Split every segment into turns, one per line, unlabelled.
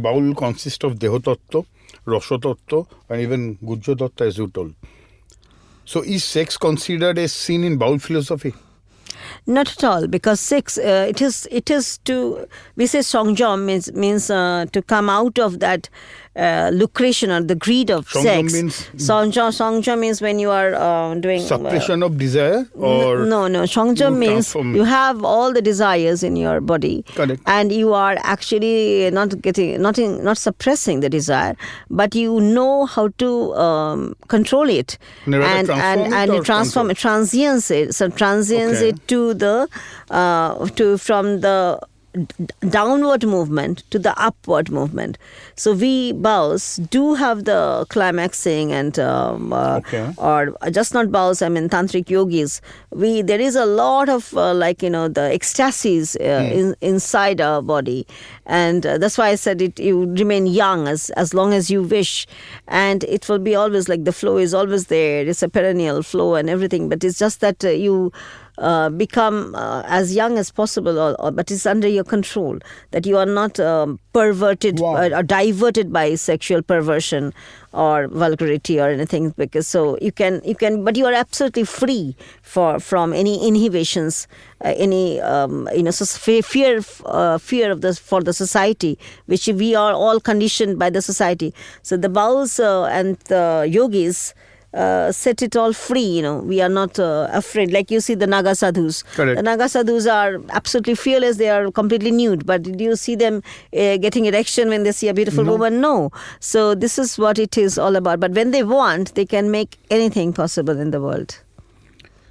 Baul consists of Dehatattva, Rasatattva, and even Guhyatattva, as you told. So is sex considered a sin in Baul philosophy?
Not at all, because sex, it is to, we say songjam means to come out of that lucration or the greed of sex. Songjam means when you are doing
suppression of desire, or
no. Songjam means you have all the desires in your body.
Correct.
And you are actually not suppressing the desire, but you know how to control it and transform it, transience it. So transience it to the from the downward movement to the upward movement. So we Bauls do have the climaxing and or just not Bauls, I mean tantric yogis. There is a lot of the ecstasies inside our body, and that's why I said you remain young as long as you wish, and it will be always like the flow is always there. It's a perennial flow and everything, but it's just that you become as young as possible, but it's under your control, that you are not perverted or diverted by sexual perversion or vulgarity or anything, because so you can but you are absolutely free from any inhibitions, any fear of this for the society, which we are all conditioned by the society. So the Bauls and the yogis set it all free. We are not afraid. Like you see the Naga sadhus.
Correct.
The Naga sadhus are absolutely fearless. They are completely nude. But do you see them getting erection when they see a beautiful woman? No. So this is what it is all about. But when they want, they can make anything possible in the world.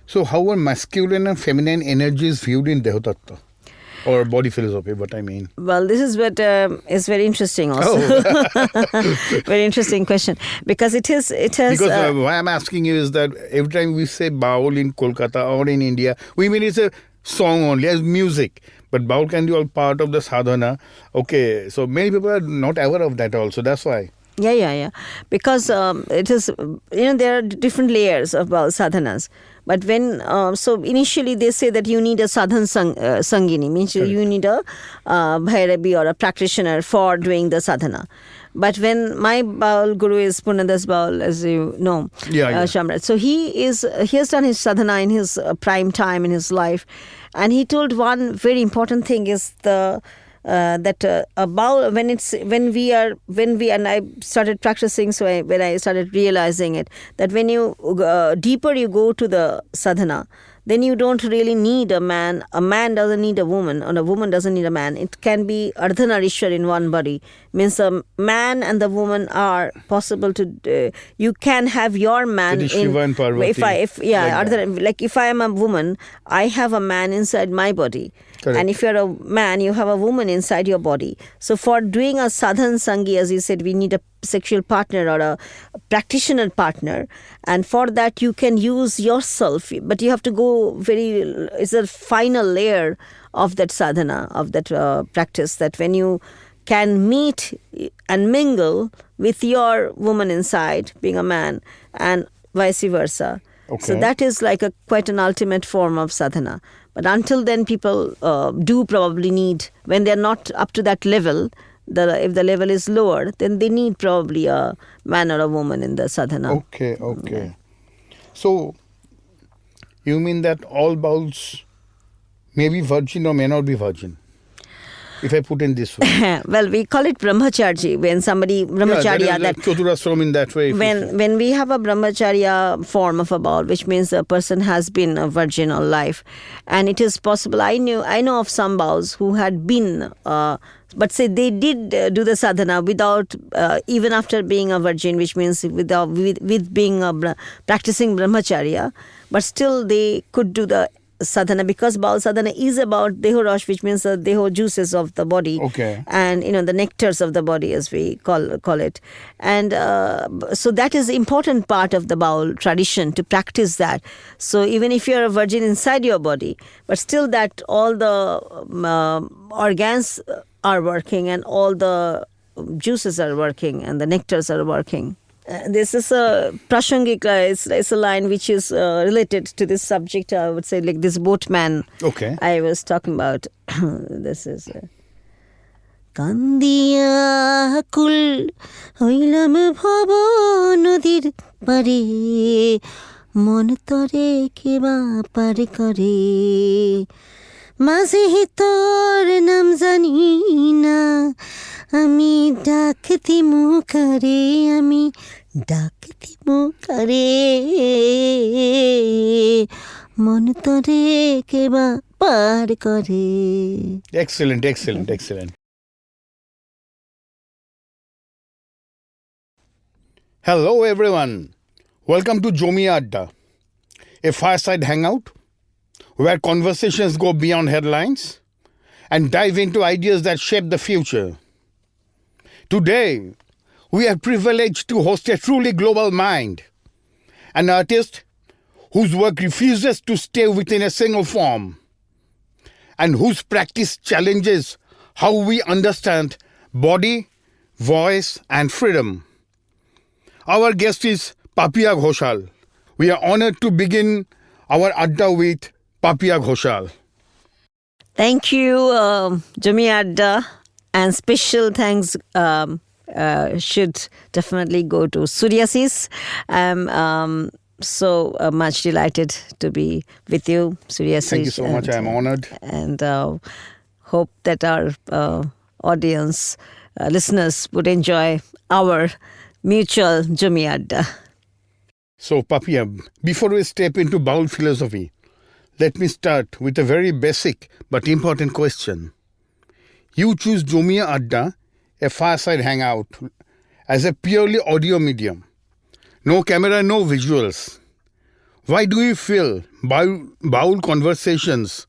So how are masculine and feminine energies viewed in Dehatattva? Or body philosophy, what I mean.
Well, this is what is very interesting also. Very interesting question. Because it has...
Because why I'm asking you is that every time we say Baul in Kolkata or in India, we mean it's a song only, as music. But Baul can be all part of the sadhana. Okay, so many people are not aware of that also. That's why.
Yeah. Because it is, there are different layers of Baul sadhanas. But when, so initially they say that you need a sadhan sangini, means you need a bhairavi or a practitioner for doing the sadhana. But when my Baul guru is Purnadas Baul, as you know, Shamrat. So he has done his sadhana in his prime time in his life. And he told one very important thing is that a Baul, and I started practicing, so when I started realizing it, that when you deeper you go to the sadhana, then you don't really need a man. A man doesn't need a woman, or a woman doesn't need a man. It can be Ardhanarishwar in one body. Means a man and the woman are possible to. You can have your man in
Shiva and Parvati.
If I am a woman, I have a man inside my body.
Correct.
And if you're a man, you have a woman inside your body. So for doing a sadhan sangi, as you said, we need a sexual partner or a practitioner partner. And for that, you can use yourself. But you have to go it's a final layer of that sadhana, of that practice, that when you can meet and mingle with your woman inside, being a man, and vice versa.
Okay.
So that is like quite an ultimate form of sadhana. But until then, people do probably need, when they're not up to that level, if the level is lower, then they need probably a man or a woman in the sadhana.
Okay. Yeah. So, you mean that all Bauls may be virgin or may not be virgin? If I put in this way.
Well, we call it brahmacharya. When somebody brahmacharya,
that Chaturashram in that way.
When we have a brahmacharya form of a Baul, which means a person has been a virgin all life, and it is possible. I know of some Bauls who had been, but say they did do the sadhana without even after being a virgin, which means with being practicing brahmacharya, but still they could do the sadhana, because Baul sadhana is about deho rosh, which means the deho juices of the body, and the nectars of the body, as we call it, and so that is the important part of the Baul tradition, to practice that. So even if you are a virgin inside your body, but still that all the organs are working and all the juices are working and the nectars are working. This is a prasangika, it's a line which is related to this subject, I would say, like this boatman I was talking about. This is Kandiya ব্যাকুল হইলাম ভব নদীর পারে মন তরে কেবা পার করে মাঝে তোর নাম জানি না আমি ডাকতি মুখারে আমি ডাকতি মুখারে মন তরে কেবা পার করে.
Excellent, excellent, excellent. Hello everyone. Welcome to Jomiye Adda, a fireside hangout where conversations go beyond headlines and dive into ideas that shape the future. Today, we are privileged to host a truly global mind, an artist whose work refuses to stay within a single form, and whose practice challenges how we understand body, voice, and freedom. Our guest is Papia Ghoshal. We are honored to begin our Adda with Papia Ghoshal.
Thank you, Jomiye Adda, and special thanks should definitely go to Suryasis. I'm so much delighted to be with you, Suryasis.
Thank you so much. I am honored.
And hope that our audience, listeners would enjoy our mutual Jomiye Adda.
So, Papia, before we step into Baul philosophy, let me start with a very basic but important question. You choose Jomiye Adda, a fireside hangout, as a purely audio medium. No camera, no visuals. Why do you feel Baul conversations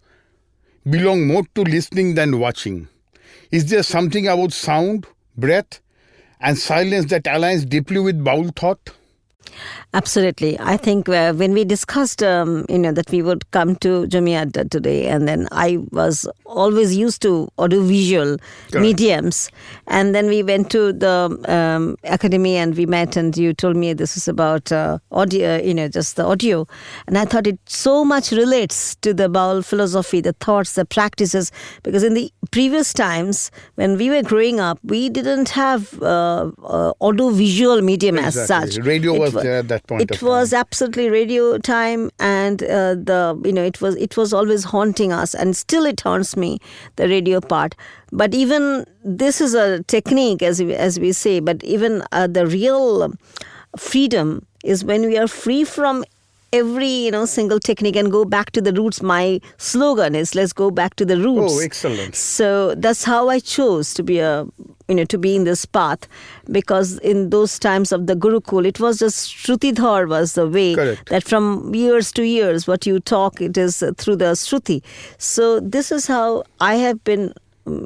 belong more to listening than watching? Is there something about sound, breath, and silence that aligns deeply with Baul thought?
Absolutely. I think when we discussed, that we would come to Jomiye Adda today, and then I was always used to audiovisual mediums, and then we went to the academy and we met, and you told me this is about audio, just the audio, and I thought it so much relates to the Baul philosophy, the thoughts, the practices, because in the previous times when we were growing up, we didn't have audiovisual medium as such.
Radio was there at that point.
It was absolutely radio time, and it was always haunting us, and still it haunts me, the radio part. But even this is a technique, as we say. But even the real freedom is when we are free from every single technique and go back to the roots. My slogan is let's go back to the roots.
Oh, excellent.
So that's how I chose to be to be in this path, because in those times of the Gurukul, it was just Shrutidhar was the way.
Correct.
That from years to years, what you talk, it is through the Shruti. So this is how I have been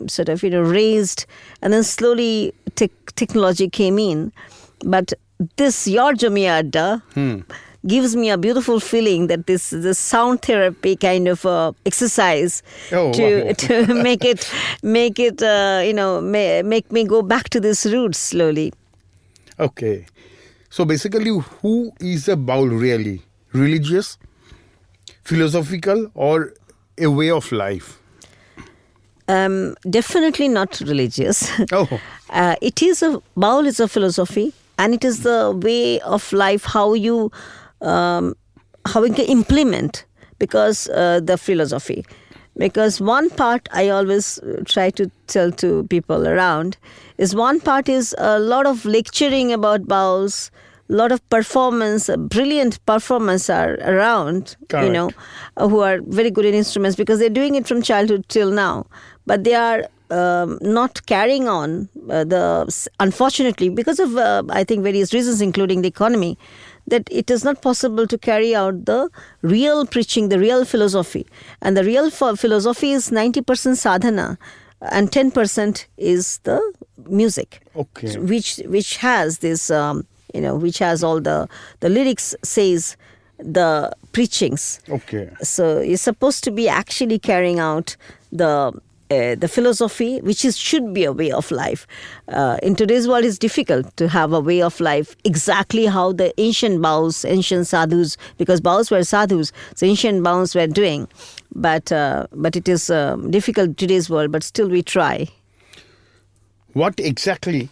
sort of raised, and then slowly technology came in. But this, your Jomiye Adda, gives me a beautiful feeling that this sound therapy kind of exercise to make me go back to this root slowly.
Okay. So basically, who is a Baul really? Religious, philosophical, or a way of life?
Definitely not religious.
Oh.
Baul is a philosophy, and it is the way of life, how you can implement the philosophy. Because one part I always try to tell to people around is one part is a lot of lecturing about Bauls, a lot of performance, brilliant performance are around, who are very good in instruments because they're doing it from childhood till now. But they are not carrying on unfortunately, because of I think various reasons, including the economy, that it is not possible to carry out the real preaching, the real philosophy. And the real philosophy is 90% sadhana and 10% is the music.
Okay.
Which has this, which has all the lyrics says the preachings.
Okay.
So you're supposed to be actually carrying out the philosophy, which should be a way of life. In today's world, it's difficult to have a way of life exactly how the ancient Bauls, ancient sadhus, because Bauls were sadhus, so ancient Bauls were doing. But it is difficult in today's world, but still we try.
What exactly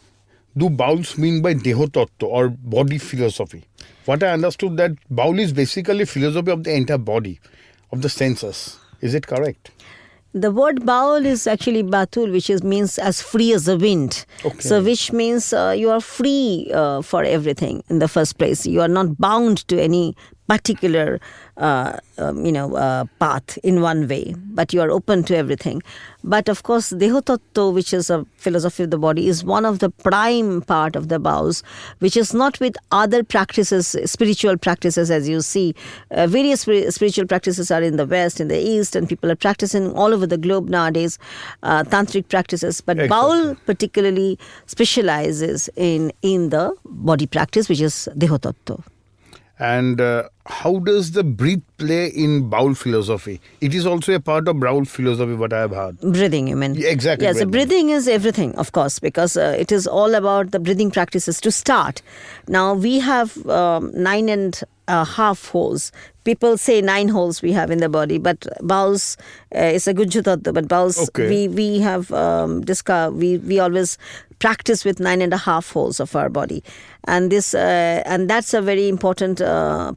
do Bauls mean by Dehatattva or body philosophy? What I understood that Baul is basically philosophy of the entire body, of the senses. Is it correct?
The word Baul is actually Batul, which means as free as the wind.
Okay.
So which means you are free for everything in the first place. You are not bound to any particular path in one way, but you are open to everything. But of course, Dehatattva, which is a philosophy of the body, is one of the prime part of the Bauls, which is not with other practices, spiritual practices, as you see. Various spiritual practices are in the West, in the East, and people are practicing all over the globe nowadays, tantric practices. But Baul particularly specializes in the body practice, which is Dehatattva.
And how does the breath play in Baul philosophy? It is also a part of Baul philosophy, what I have heard.
Breathing, you mean?
Yeah, exactly.
Yes, breathing is everything, of course, because it is all about the breathing practices to start. Now, we have 9.5 holes. People say 9 holes we have in the body, but Bauls is a Guhyatattva. But Bauls, we have discovered, we always practice with 9.5 holes of our body. And this and that's a very important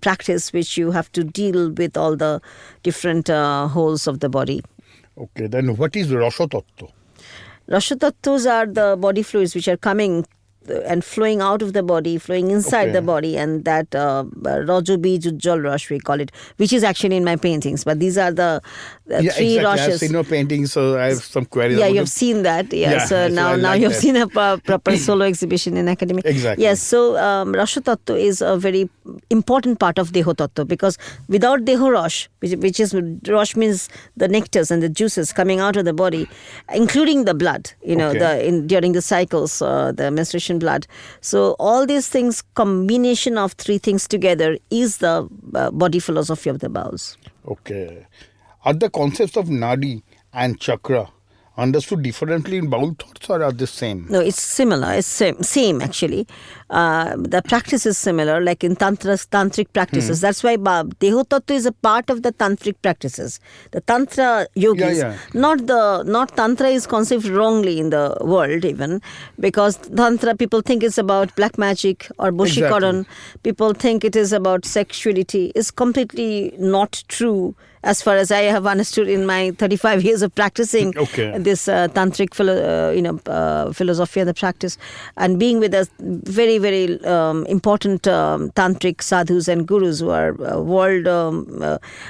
practice which you have to deal with all the different holes of the body.
Okay, then what is Rasatattva?
Rasatattvas are the body fluids which are coming and flowing out of the body, flowing inside the body, and that Rajo Bij Ujjwal Rash, we call it, which is actually in my paintings. But these are the three
exactly.
Rashes.
I've seen your paintings, so I have some queries.
Yeah, you've seen that. Yes,
so
now you've seen a proper solo exhibition in Academy.
Exactly.
Yes, so Rasatattva is a very important part of Dehatattva, because without Deho Rash, which is Rash means the nectars and the juices coming out of the body, including the blood, during the cycles, the menstruation blood. So all these things, combination of three things together, is the body philosophy of the Bauls.
Okay. Are the concepts of Nadi and Chakra understood differently in Baul thoughts, or are they same?
No, it's similar. It's same actually. The practice is similar, like in tantric practices. That's why Dehatattva is a part of the tantric practices. The tantra yogis, not tantra is conceived wrongly in the world even, because tantra, people think it's about black magic or boshikaran.
Exactly.
People think it is about sexuality. It's completely not true, as far as I have understood in my 35 years of practicing this tantric philosophy of the practice, and being with a very, very important tantric sadhus and gurus who are world,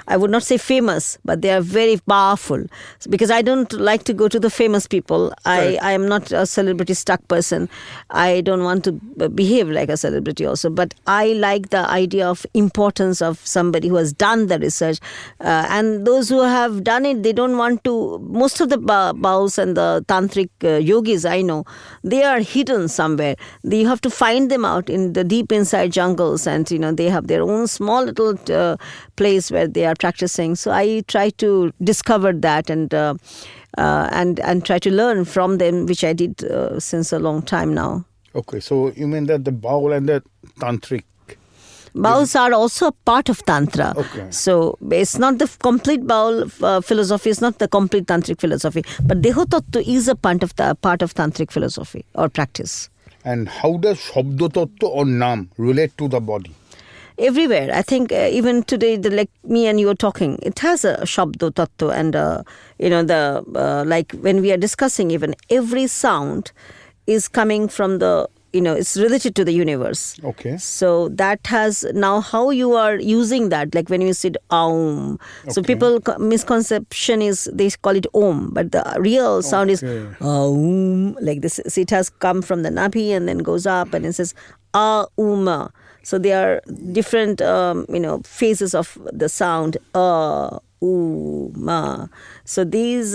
I would not say famous, but they are very powerful. Because I don't like to go to the famous people. I am not a celebrity stuck person. I don't want to behave like a celebrity also. But I like the idea of importance of somebody who has done the research. And those who have done it, they don't want to. Most of the Bauls and the tantric yogis I know, they are hidden somewhere. You have to find them out in the deep inside jungles, and they have their own small little place where they are practicing. So I try to discover that and try to learn from them, which I did since a long time now. Okay,
so you mean that the Baul and the tantric
Bauls are also a part of Tantra.
Okay.
So it's not the complete Baul philosophy, it's not the complete Tantric philosophy. But Dehatattva is a part of Tantric philosophy or practice.
And how does Shabdatattva or Nam relate to the body?
Everywhere. I think even today, like me and you are talking, it has a Shabdatattva, and like when we are discussing, even every sound is coming from the it's related to the universe.
Okay.
So that has now how you are using that, like when you said Aum. Okay. So people misconception is they call it Om, but the real sound is Aum, like this. So it has come from the Nabhi and then goes up and it says Auma. So there are different phases of the sound. Ma. So these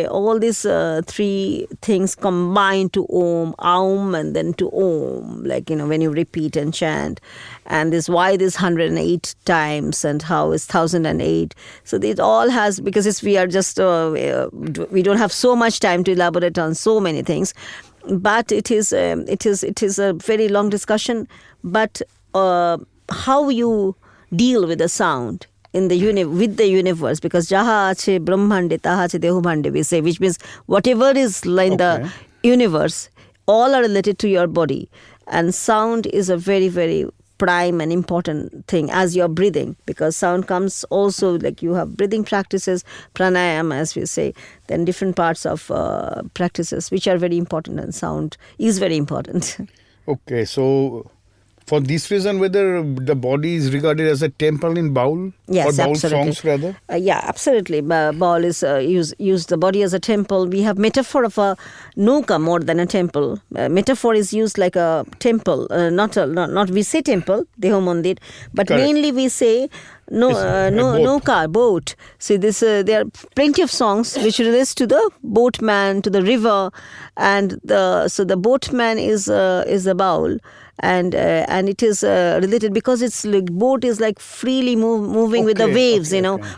all these three things combine to Om, Aum, and then to Om, like when you repeat and chant. And why this 108 times and how is 1008. So it all has, because we are just we don't have so much time to elaborate on so many things, but it is a very long discussion. But how you deal with the sound in the with the universe, because jaha ache brahmande taha ache deho bhande, we say, which means whatever is in the universe, all are related to your body. And sound is a very, very prime and important thing as you're breathing, because sound comes also, like you have breathing practices, pranayama as we say, then different parts of practices which are very important, and sound is very important.
Okay, so for this reason, whether the body is regarded as a temple in Baul?
Yes,
or Baul
absolutely.
songs rather?
Yeah, absolutely. Baul is use the body as a temple. We have metaphor of a nuka more than a temple. Metaphor is used like a temple, not we say temple, Deho Mandir, but
Correct.
mainly we say nuka, boat. See, there are plenty of songs which relates to the boatman, to the river, and the boatman is a Baul. And it is related because it's like boat is like freely moving with the waves,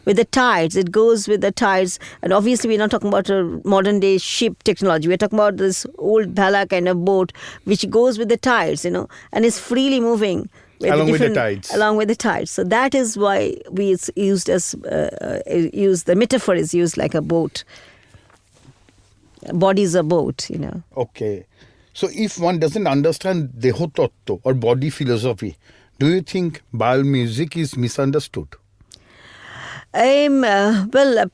with the tides. It goes with the tides. And obviously we're not talking about a modern day ship technology. We're talking about this old bhala kind of boat which goes with the tides, and is freely moving.
Along with the tides.
Along with the tides. So that is why it's used as the metaphor is used like a boat. Body is a boat,
Okay. So if one doesn't understand Dehatattva or body philosophy, do you think Baul music is misunderstood?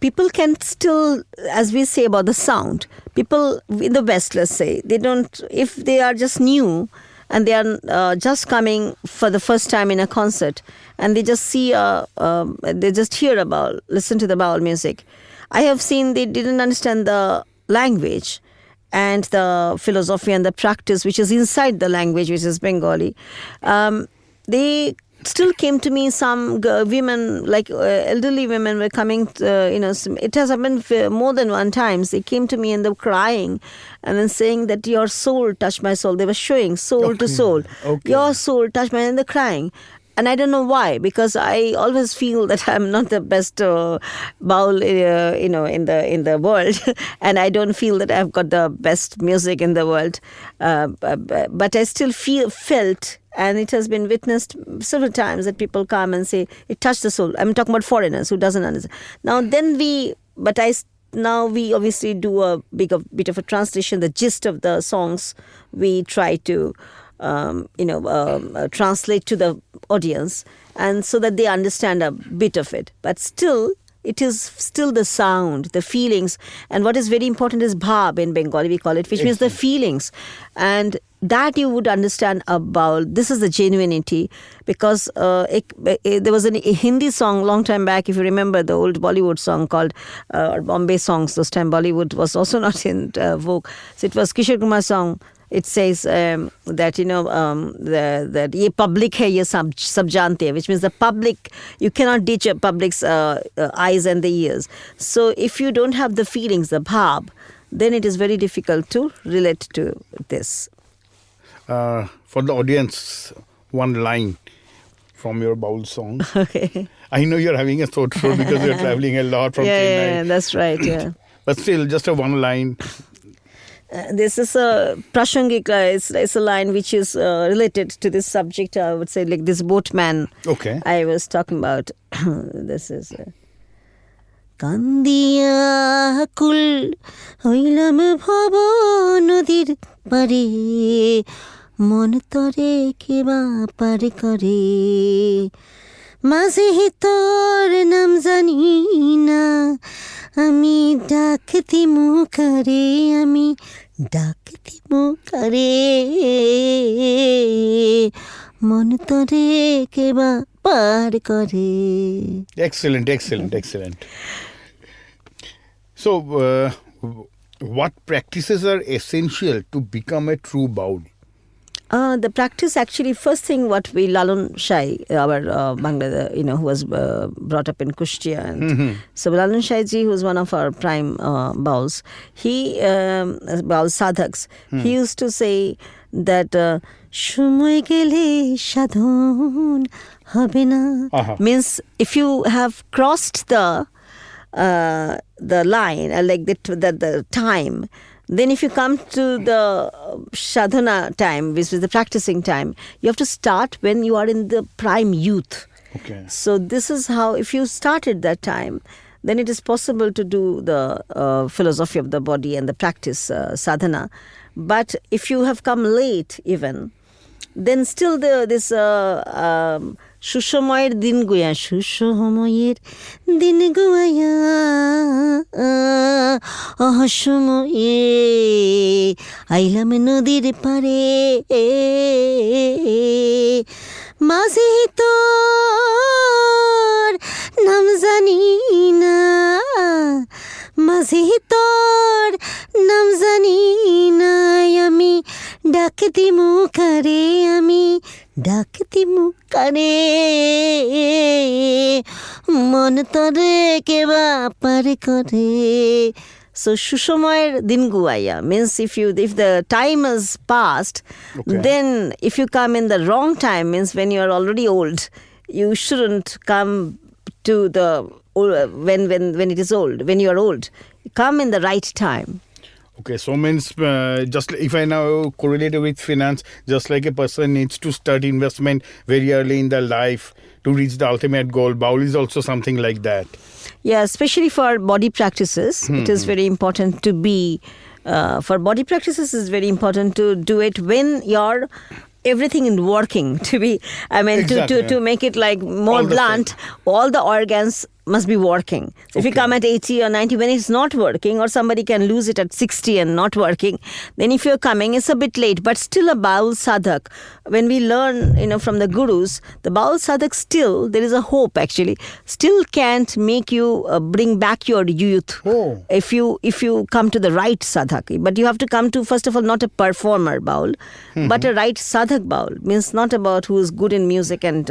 People can still, as we say about the sound, people in the West, let's say, they don't, if they are just new and they are just coming for the first time in a concert and they just see, they just hear about, listen to the Baul music. I have seen they didn't understand the language and the philosophy and the practice which is inside the language, which is Bengali. They still came to me, some women, like elderly women were coming, it has happened more than one time. They came to me and they were crying and then saying that your soul touched my soul. They were showing soul to soul.
Okay.
Your soul touched my, and they're crying. And I don't know why, because I always feel that I'm not the best Baul, in the world, and I don't feel that I've got the best music in the world. But I still felt, and it has been witnessed several times that people come and say it touched the soul. I'm talking about foreigners who doesn't understand. Now we obviously do a bit of a translation, the gist of the songs. We try to translate to the audience, and so that they understand a bit of it. But still, it is still the sound, the feelings. And what is very important is bhav in Bengali, we call it, which means the feelings. And that you would understand about, this is the genuinity, because there was a Hindi song long time back, if you remember the old Bollywood song called, or Bombay songs, those time Bollywood was also not in vogue. So it was Kishore Kumar's song. It says that ye public hai ye sab jante hai, which means the public, you cannot ditch a public's eyes and the ears. So if you don't have the feelings, the bhav, then it is very difficult to relate to this.
For the audience, one line from your Baul song.
Okay.
I know you're having a throat because you're traveling a lot from Chennai.
Yeah, that's right, yeah.
But still, just a one line.
This is a prashangika, it's a line which is related to this subject, I would say, like this boatman I was talking about. This is... Kandiya kul hoilam bhava nodir pare mon tore keba pare kare maze tor nam janina ami dakti mukare ami dakti mukare mon tore keba pare kare.
Excellent. So, what practices are essential to become a true Baul?
The practice, actually, first thing what we, Lalun Shai, our Bangladesh, who was brought up in Kushtia. And so Lalun Shai ji, who was one of our prime Bauls, he, Baul sadhaks, he used to say that Shumoy gele shadhon hobe na. Means if you have crossed the line, like the time, then if you come to the sadhana time, which is the practicing time, you have to start when you are in the prime youth.
Okay.
So this is how, if you started that time, then it is possible to do the philosophy of the body and the practice sadhana. But if you have come late even, then still this Shushomoyer din guya, Shushomoyer din guya, Ahoshmoye, Ailam nodir pare, Mazi tor nam zani na, Mazi tor nam zani na, Ami ডাকতি মুখারে আমি ডাকতি মুখারে মন তরে কেবা পার করে. So Shushomoyer din guaya means if the time has passed, then if you come in the wrong time, means when you are already old, you shouldn't come to the when it is old, when you are old. Come in the right time.
Okay, so means just if I now correlate it with finance, just like a person needs to start investment very early in their life to reach the ultimate goal, Baul is also something like that.
Yeah, especially for body practices, it is very important to be, for body practices it's very important to do it when you're everything in working, to be, I mean, exactly. to make it like more blunt, all the organs must be working. So if you come at 80 or 90 when it's not working, or somebody can lose it at 60 and not working, then if you're coming, it's a bit late. But still a Baul sadhak, when we learn, from the gurus, the Baul sadhak still, there is a hope actually, still can't make you bring back your youth if you come to the right sadhak. But you have to come to, first of all, not a performer Baul, but a right sadhak Baul. Means not about who is good in music and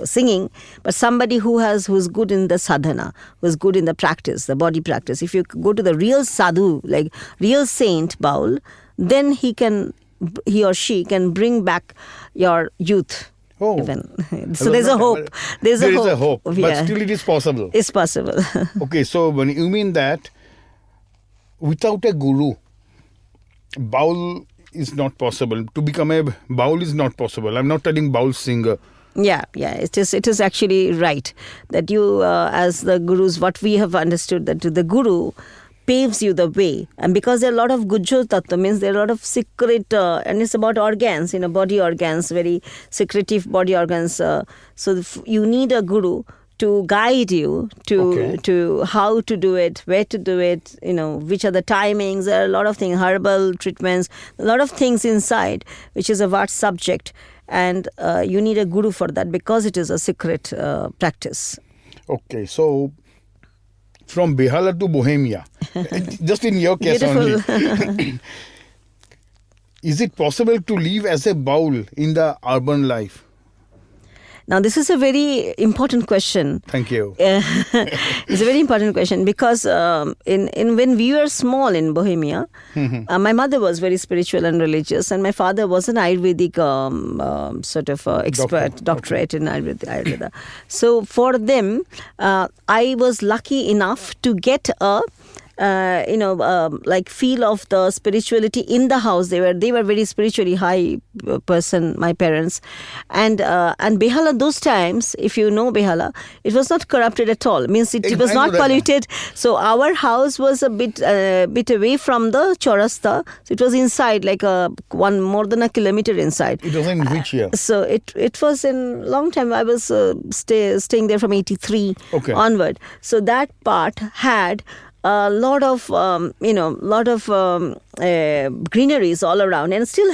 singing, but somebody who's good in the sadhana, was good in the practice, the body practice. If you go to the real sadhu, like real saint Baul, then he or she can bring back your youth. Even. So there's a hope. There is a hope.
But still it is possible.
It's possible.
Okay, so when you mean that without a guru, Baul is not possible. To become a Baul is not possible. I'm not telling Baul singer.
Yeah, it is actually right that you, as the gurus, what we have understood, that the guru paves you the way. And because there are a lot of Guhyatattva, means there are a lot of secret, and it's about organs, body organs, very secretive body organs. So you need a guru to guide you to how to do it, where to do it, which are the timings. There are a lot of things, herbal treatments, a lot of things inside, which is a vast subject. And you need a guru for that because it is a secret practice. Okay,
so from Behala to Bohemia, just in your case only, is it possible to live as a Baul in the urban life?
Now, this is a very important question.
Thank you.
It's a very important question because when we were small in Bohemia, my mother was very spiritual and religious, and my father was an Ayurvedic expert, doctorate in Ayurveda. So for them, I was lucky enough to get a feel of the spirituality in the house. They were very spiritually high person, my parents, and Behala those times, if you know Behala, it was not corrupted at all. Means it was not polluted. So our house was a bit away from the Chaurasta. So it was inside, like more than a kilometer inside.
It was in which year?
So it was in long time. I was staying there from 83 onward. So that part had a lot of greeneries all around, and still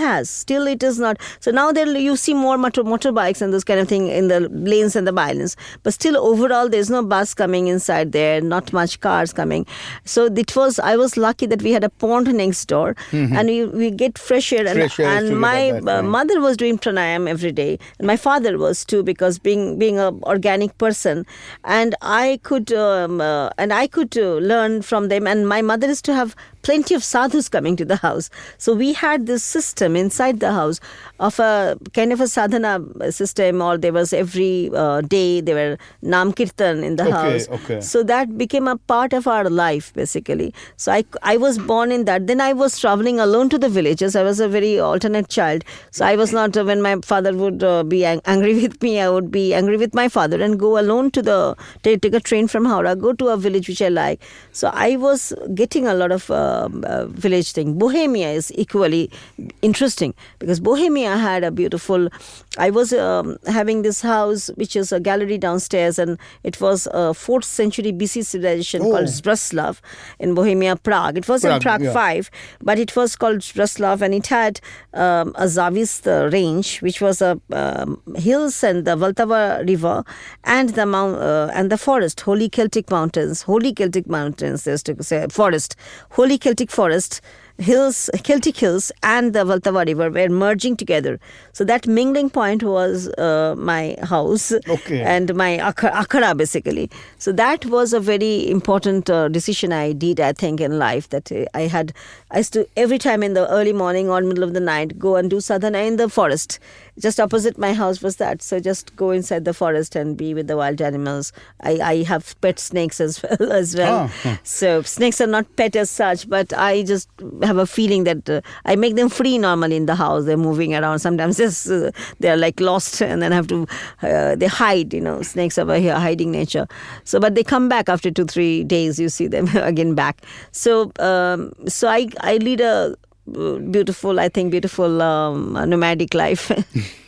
it is not. So now there you see more motorbikes and those kind of thing in the lanes and the by-lanes, but still overall there's no bus coming inside there, not much cars coming. So I was lucky that we had a pond next door, and we get fresh air. And my mother was doing pranayam every day, and my father was too, because being an organic person, and I could learn from them. And my mother is to have plenty of sadhus coming to the house. So we had this system inside the house of a kind of a sadhana system, or there was every day there were Nam Kirtan in the house. So that became a part of our life basically. So I was born in that. Then I was traveling alone to the villages. I was a very alternate child. So I was not, when my father would be angry with me, I would be angry with my father and go alone to take a train from Howrah, go to a village which I like. So I was getting a lot of village interesting. Bohemia is equally interesting because Bohemia had a beautiful. I was having this house, which is a gallery downstairs, and it was a 4th century BC civilization called Zbraslav in Bohemia, Prague. It was in Prague 5, but it was called Zbraslav, and it had a Zavist range, which was a hills and the Vltava river and the forest, Holy Celtic Mountains, there's to say forest, Holy Celtic Forest, hills, Celtic hills and the Vltava river were merging together. So that mingling point was my house and my akhara basically. So that was a very important decision I did, I think, in life, that I used to every time in the early morning or middle of the night go and do sadhana in the forest. Just opposite my house was that. So just go inside the forest and be with the wild animals. I have pet snakes as well. So snakes are not pet as such, but I just have a feeling that I make them free normally in the house. They're moving around. Sometimes they're like lost and then have to, they hide, snakes are a hiding nature. So, but they come back after 2-3 days, you see them again back. So I lead a beautiful nomadic life.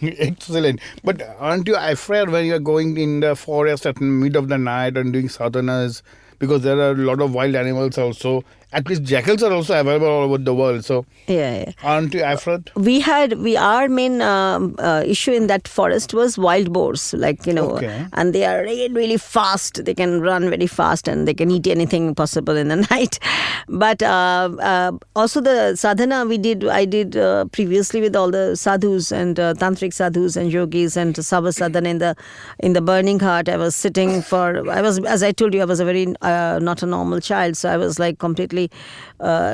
Excellent. But aren't you afraid when you're going in the forest at mid of the night and doing sadhanas? Because there are a lot of wild animals also. At least jackals are also available all over the world. So, aren't you afraid?
Our main issue in that forest was wild boars, and they are really, really fast. They can run very fast and they can eat anything possible in the night. But also the sadhana I did previously with all the sadhus and tantric sadhus and yogis and sabha sadhana in the burning heart. I was sitting as I told you, I was a very not a normal child. So I was like completely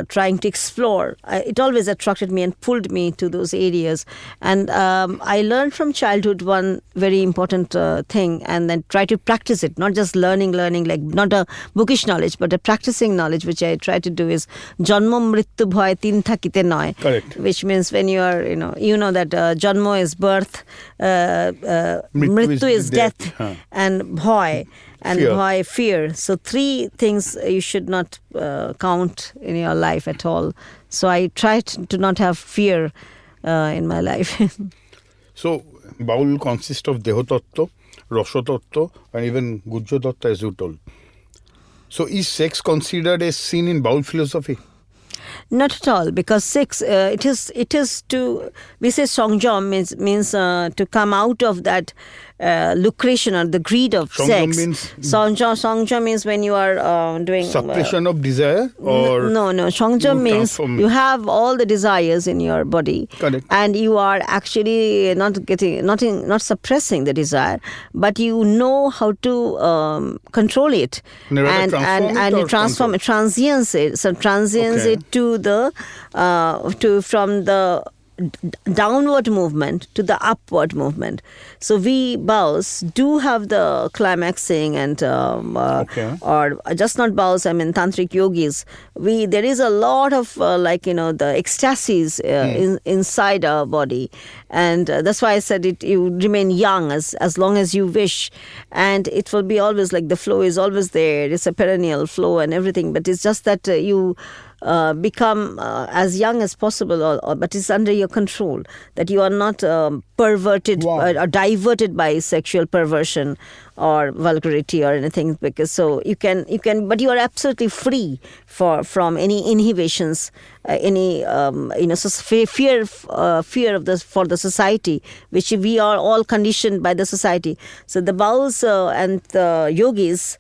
trying to explore. It always attracted me and pulled me to those areas. And I learned from childhood one very important thing, and then try to practice it, not just learning, like not a bookish knowledge, but a practicing knowledge, which I try to do is janmo mrityu bhoy tin thakite noy.
Correct.
Which means when you are, that janmo is birth, mrityu is death, and bhoy. And bhoy, fear. So 3 things you should not count in your life at all. So I tried to not have fear in my life.
So Baul consists of Dehatattva, Rasatattva, and even Guhyatattva, as you told. So is sex considered a sin in Baul philosophy?
Not at all, because sex, it is to, we say songjom means to come out of that lucration or the greed of sex. Songjom means when you are doing
suppression of desire, or
no. Songjom means you have all the desires in your body.
Correct.
And you are actually not suppressing the desire, but you know how to control it and transience it. So transience it to the from the downward movement to the upward movement. So we Baus do have the climaxing and or just not Baus, I mean tantric yogis. There is a lot of the ecstasies inside our body, and that's why I said you remain young as long as you wish, and it will be always like the flow is always there. It's a perennial flow and everything, but it's just that you become as young as possible, but it's under your control, that you are not perverted or diverted by sexual perversion or vulgarity or anything, because so you can but you are absolutely free from any inhibitions, any fear of for the society, which we are all conditioned by the society. So the Bauls and the yogis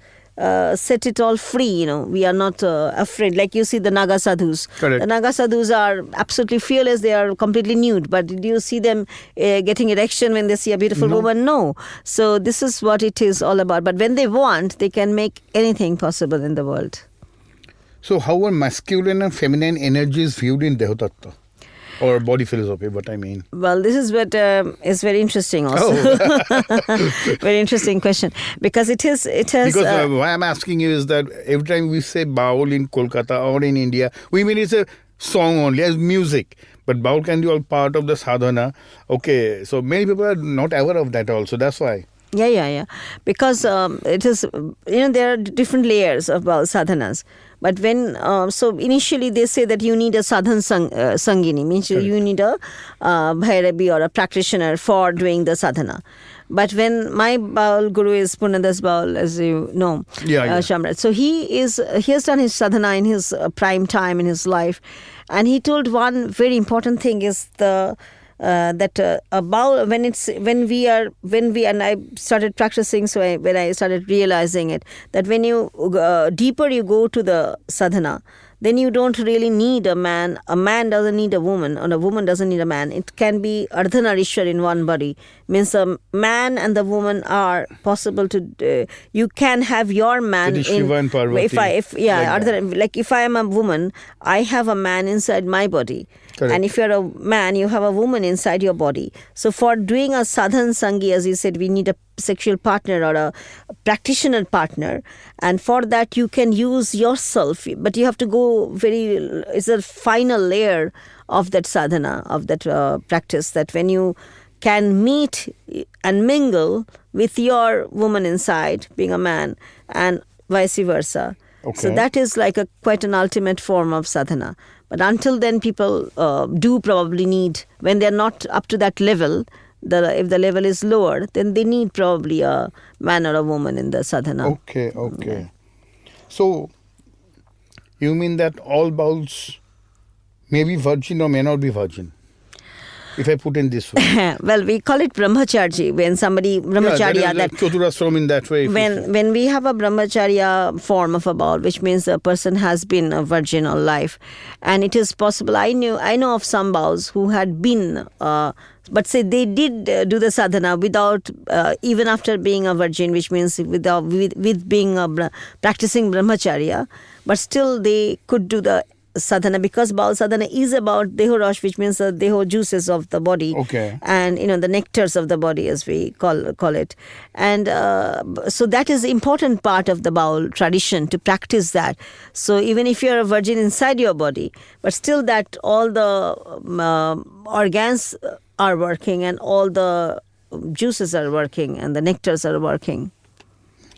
set it all free. We are not afraid. Like you see the Naga sadhus.
Correct.
The Naga sadhus are absolutely fearless. They are completely nude. But do you see them getting erection when they see a beautiful woman? No. So this is what it is all about. But when they want, they can make anything possible in the world.
So how are masculine and feminine energies viewed in Dehatattva? Or body philosophy, what I mean.
Well, this is what is very interesting also. Very interesting question. Because it has...
Because why I'm asking you is that every time we say Baul in Kolkata or in India, we mean it's a song only, as music. But Baul can be all part of the sadhana. Okay, so many people are not aware of that also. That's why.
Yeah. Because it is, there are different layers of Baul sadhanas. But when, so initially they say that you need a sadhan sangini, means you need a bhairavi or a practitioner for doing the sadhana. But when my Baul guru is Purnadas Baul, as you know, Shamrat. So he has done his sadhana in his prime time in his life. And he told one very important thing is that a Baul, when we and I started practicing, so when I started realizing it, that when you deeper you go to the sadhana, then you don't really need a man. A man doesn't need a woman, or a woman doesn't need a man. It can be Ardhanarishwar in one body. Means a man and the woman are possible to. You can have your man in
Shiva and Parvati.
If I am a woman, I have a man inside my body.
Correct.
And if you're a man, you have a woman inside your body. So for doing a sadhan sangi, as you said, we need a sexual partner or a practitioner partner. And for that, you can use yourself. But you have to go it's a final layer of that sadhana, of that practice, that when you can meet and mingle with your woman inside, being a man, and vice versa.
Okay.
So that is like quite an ultimate form of sadhana. But until then, people do probably need, when they're not up to that level, if the level is lower, then they need probably a man or a woman in the sadhana.
Okay. Yeah. So, you mean that all Bauls may be virgin or may not be virgin? If I put in this way.
Well, we call it brahmacharya. When somebody brahmacharya,
that is Chaturasram in that way.
When we have a brahmacharya form of a Baul, which means a person has been a virgin all life, and it is possible. I know of some Bauls who had been, but say they did do the sadhana without even after being a virgin, which means with being practicing brahmacharya, but still they could do the sadhana, because Baul sadhana is about deho-rosh, which means the deho juices of the body, and the nectars of the body, as we call it, and so that is important part of the Baul tradition, to practice that. So even if you are a virgin inside your body, but still that all the organs are working and all the juices are working and the nectars are working.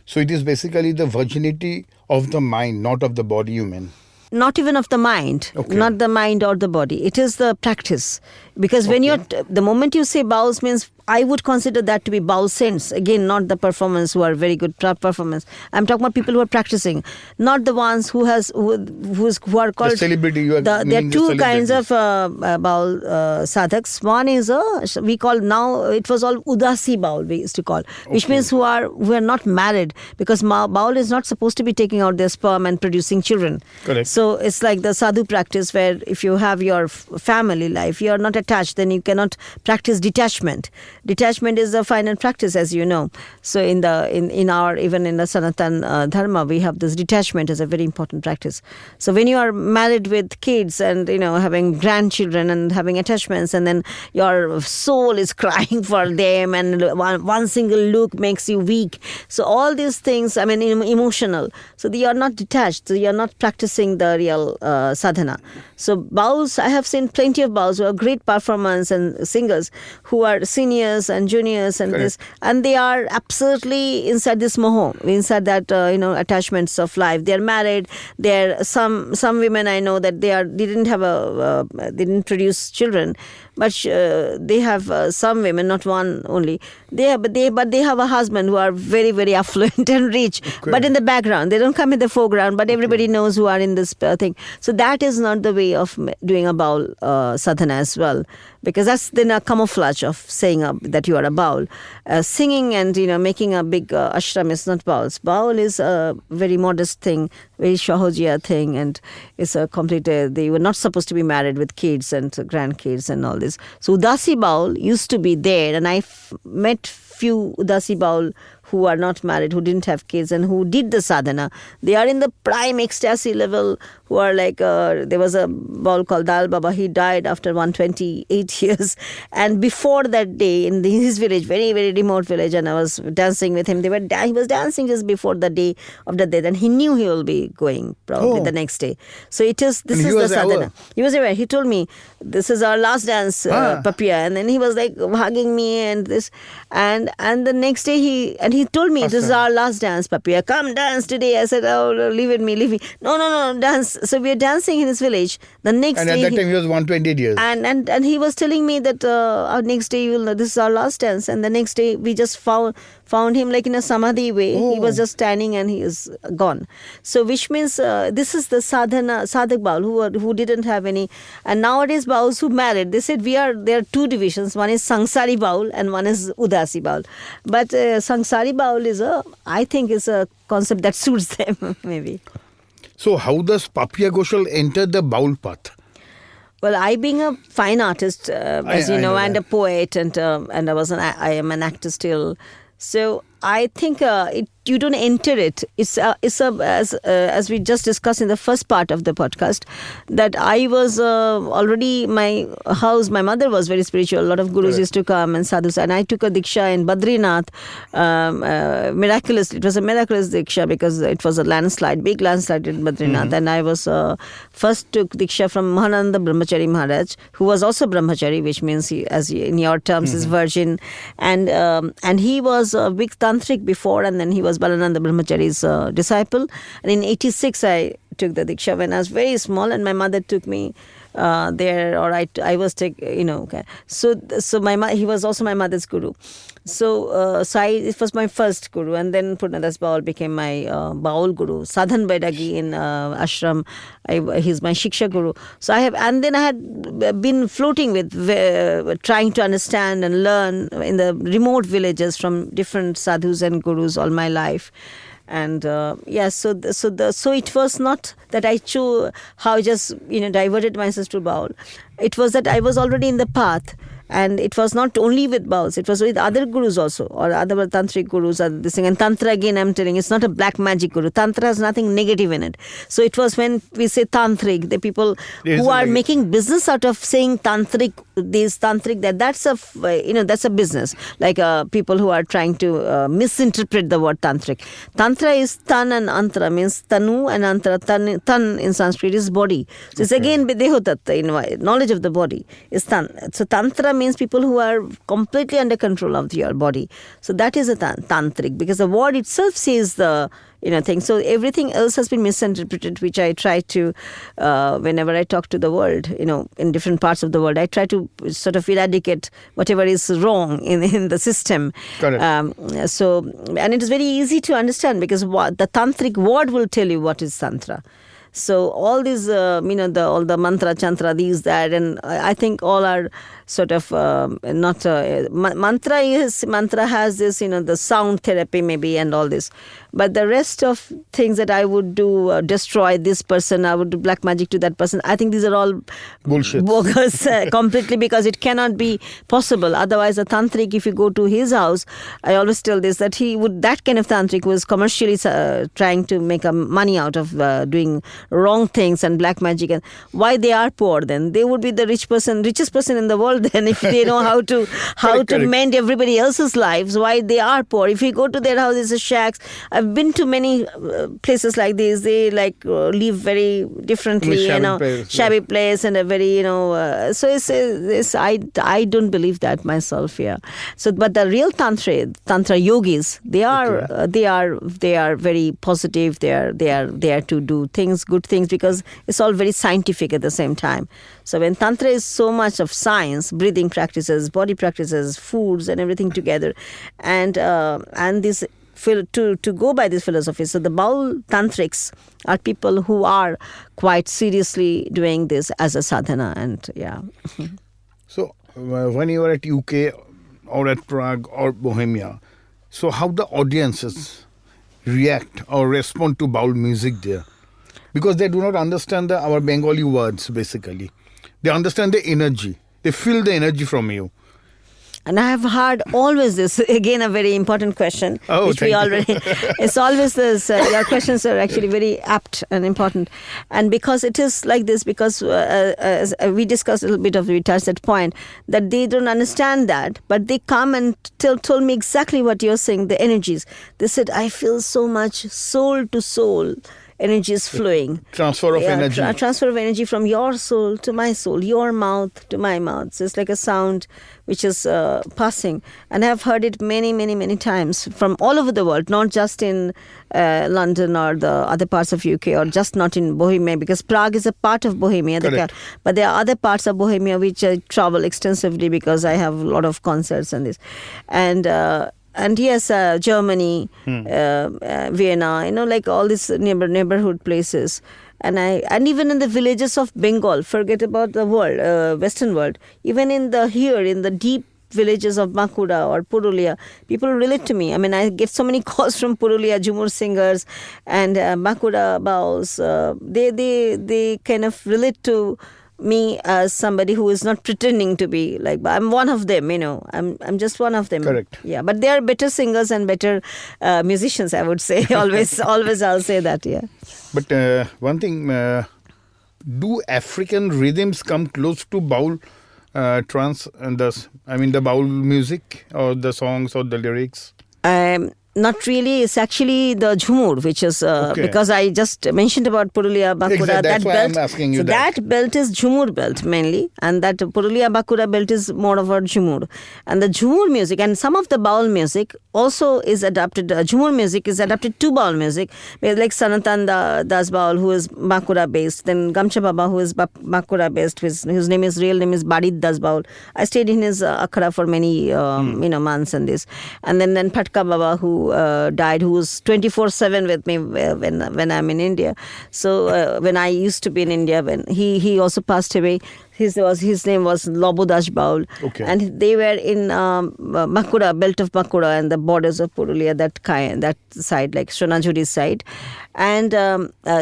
So it is basically the virginity of the mind, not of the body, you mean?
Not even of the mind, not the mind or the body. It is the practice. Because when the moment you say Bauls, means I would consider that to be Baul saints. Again, not the performance who are very good performance. I'm talking about people who are practicing, not the ones who are called
the celebrity.
There are two kinds of Baul sadhaks. One is we call now, it was all Udasi Baul we used to call, which means who are not married, because Baul is not supposed to be taking out their sperm and producing children.
Correct.
So it's like the sadhu practice, where if you have your family life, you are not attached, then you cannot practice detachment. Detachment is the final practice, as you know. So in our even in the Sanatan Dharma, we have this detachment as a very important practice. So when you are married with kids and having grandchildren and having attachments, and then your soul is crying for them, and one single look makes you weak. So all these things, emotional. So you are not detached. So you are not practicing the real sadhana. So Bauls, I have seen plenty of Bauls who are great performers and singers, who are seniors and juniors and this, and they are absolutely inside this moho, inside that attachments of life. They are married. There some women I know that they didn't produce children, but they have some women, not one only. They have a husband who are very, very affluent and rich, but in the background they don't come in the foreground. But everybody knows who are in this thing. So that is not the way of doing a Baul sadhana as well, because that's then a camouflage of saying that you are a Baul. Singing and making a big ashram is not Bauls. Baul is a very modest thing, very Shahojiya thing, and it's a complete. They were not supposed to be married with kids and grandkids and all this. So Udasi Baul used to be there, and I met few Udasi Baul who are not married, who didn't have kids, and who did the sadhana. They are in the prime ecstasy level, who are like, there was a Baul called Dal Baba, he died after 128 years. And before that day, in his village, very, very remote village, and I was dancing with him. He was dancing just before the day of the death, and he knew he will be going probably the next day. So this is the sadhana. He was aware. He told me, this is our last dance, Papia. And then he was like hugging me and this. And the next day he told me, this is our last dance, Papia. Come dance today. I said, oh, leave me. No, dance. So we are dancing in his village. The next day.
And at that time he was 120 years.
And he was telling me that our next day, this is our last dance. And the next day we just found him like in a samadhi way. He was just standing and he is gone. So which means this is the sadhak Baul who didn't have any. And nowadays Bauls who married, they said there are two divisions. One is Sangsari Baul and one is Udasi Baul. But Sangsari Baul I think is a concept that suits them maybe.
So how does Papia Ghoshal enter the Baul path?
Well, I being a fine artist, as you know, and a poet, and I am an actor still. So I think you don't enter it. As we just discussed in the first part of the podcast, that I was already, my mother was very spiritual. A lot of gurus used to come and sadhus, and I took a diksha in Badrinath. Miraculously, it was a miraculous diksha because it was a big landslide in Badrinath, and I was first took diksha from Mahananda Brahmachari Maharaj, who was also Brahmachari, which means he, in your terms, is virgin, and he was a big tantric before, and then he was Balananda Brahmachari's disciple. And in 86 I took the diksha when I was very small, and my mother took me there, or I was okay. So he was also my mother's guru. It was my first guru, and then Purnadas Baul became my Baul guru. Sadhan Baidagi in ashram, he's my Shiksha guru. So I had been floating with, trying to understand and learn in the remote villages from different sadhus and gurus all my life. And so it was not that I diverted myself to Baul. It was that I was already in the path. And it was not only with Bauls, it was with other gurus also, or other tantric gurus. And Tantra, again, I'm telling you, it's not a black magic guru. Tantra has nothing negative in it. So it was when we say tantric, the people who are making business out of saying tantric, that's a business. Like people who are trying to misinterpret the word tantric. Tantra is tan and antra, means tanu and antra. Tan in Sanskrit is body. So it's again Dehatattva, knowledge of the body is tan. So tantra means people who are completely under control of your body. So that is a tantric, because the word itself says the thing. So everything else has been misinterpreted, which I try to, whenever I talk to the world, in different parts of the world, I try to sort of eradicate whatever is wrong in the system.
Correct.
And it is very easy to understand, because the tantric word will tell you what is tantra. So all these, all the mantra, chantra, these, that, and I think all are sort of not mantra has this, the sound therapy maybe and all this, but the rest of things that I would do, destroy this person, I would do black magic to that person, I think these are all
bullshit,
bogus completely, because it cannot be possible. Otherwise, a tantric, if you go to his house, I always tell this, that that kind of tantric was commercially trying to make money out of doing wrong things and black magic. And why they are poor then? They would be the richest person in the world then, if they know how to mend everybody else's lives. Why they are poor? If you go to their houses, it's shacks. I've been to many places like this. They live very differently, shabby place, and a very so it's I don't believe that myself. Yeah. So, but the real tantra yogis, they are very positive. They are there to do things, good things, because it's all very scientific at the same time. So when tantra is so much of science, breathing practices, body practices, foods, and everything together, and this to go by this philosophy. So the Baul tantrics are people who are quite seriously doing this as a sadhana, and yeah.
So when you were at UK or at Prague or Bohemia, so how the audiences react or respond to Baul music there? Because they do not understand our Bengali words, basically. They understand the energy. They feel the energy from you.
And I have heard always this, again, a very important question, which we already, it's always this, your questions are actually very apt and important. And because it is like this, because as we discussed a little bit we touched that point, that they don't understand that, but they come and told me exactly what you're saying, the energies. They said, I feel so much soul to soul. Energy is flowing.
Transfer of energy.
Transfer of energy from your soul to my soul, your mouth to my mouth. So it's like a sound which is passing. And I've heard it many, many, many times from all over the world, not just in London or the other parts of UK, or just not in Bohemia, because Prague is a part of Bohemia. But there are other parts of Bohemia which I travel extensively because I have a lot of concerts and this. And yes, Germany, Vienna, like all these neighborhood places. And even in the villages of Bengal, forget about the world, Western world, even in the deep villages of Bankura or Purulia, people relate to me. I mean, I get so many calls from Purulia, Jhumur singers and Bankura Bauls. They kind of relate to me as somebody who is not pretending to be like, I'm one of them, I'm just one of them.
Correct.
Yeah, but they are better singers and better musicians, I would say. Always I'll say that, yeah.
But one thing, do African rhythms come close to Baul trance and the Baul music or the songs or the lyrics?
Not really. It's actually the Jhumur, which is because I just mentioned about Purulia, Bankura.
Exactly. That's why
belt.
I'm asking you
that belt is Jhumur belt mainly, and that Purulia, Bankura belt is more of a Jhumur. And the Jhumur music and some of the Baul music also is adapted. Jhumur music is adapted to Baul music, like Sanatan Das Baul, who is Bankura based. Then Gamcha Baba, who is Bankura based, whose real name is Barid Das Baul. I stayed in his akhara for many months and this. And then Patka Baba, who died, who was 24/7 with me when I'm in India. So when I used to be in India, when he also passed away, his name was Lobo Das Baul.
Okay.
And they were in Bankura, belt of Bankura and the borders of Purulia, that side, like Shonajuri side. And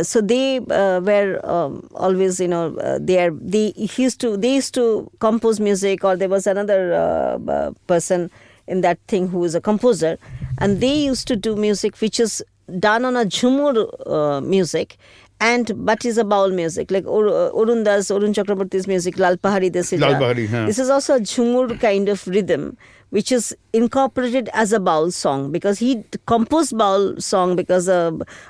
so they were always, they used to compose music, or there was another person in that thing who is a composer, and they used to do music which is done on a Jhumur music, but is a Baul music, like Arun Chakraborty's music, Lal Pahari Desija. This is also a Jhumur kind of rhythm, which is incorporated as a Baul song, because he composed Baul song, because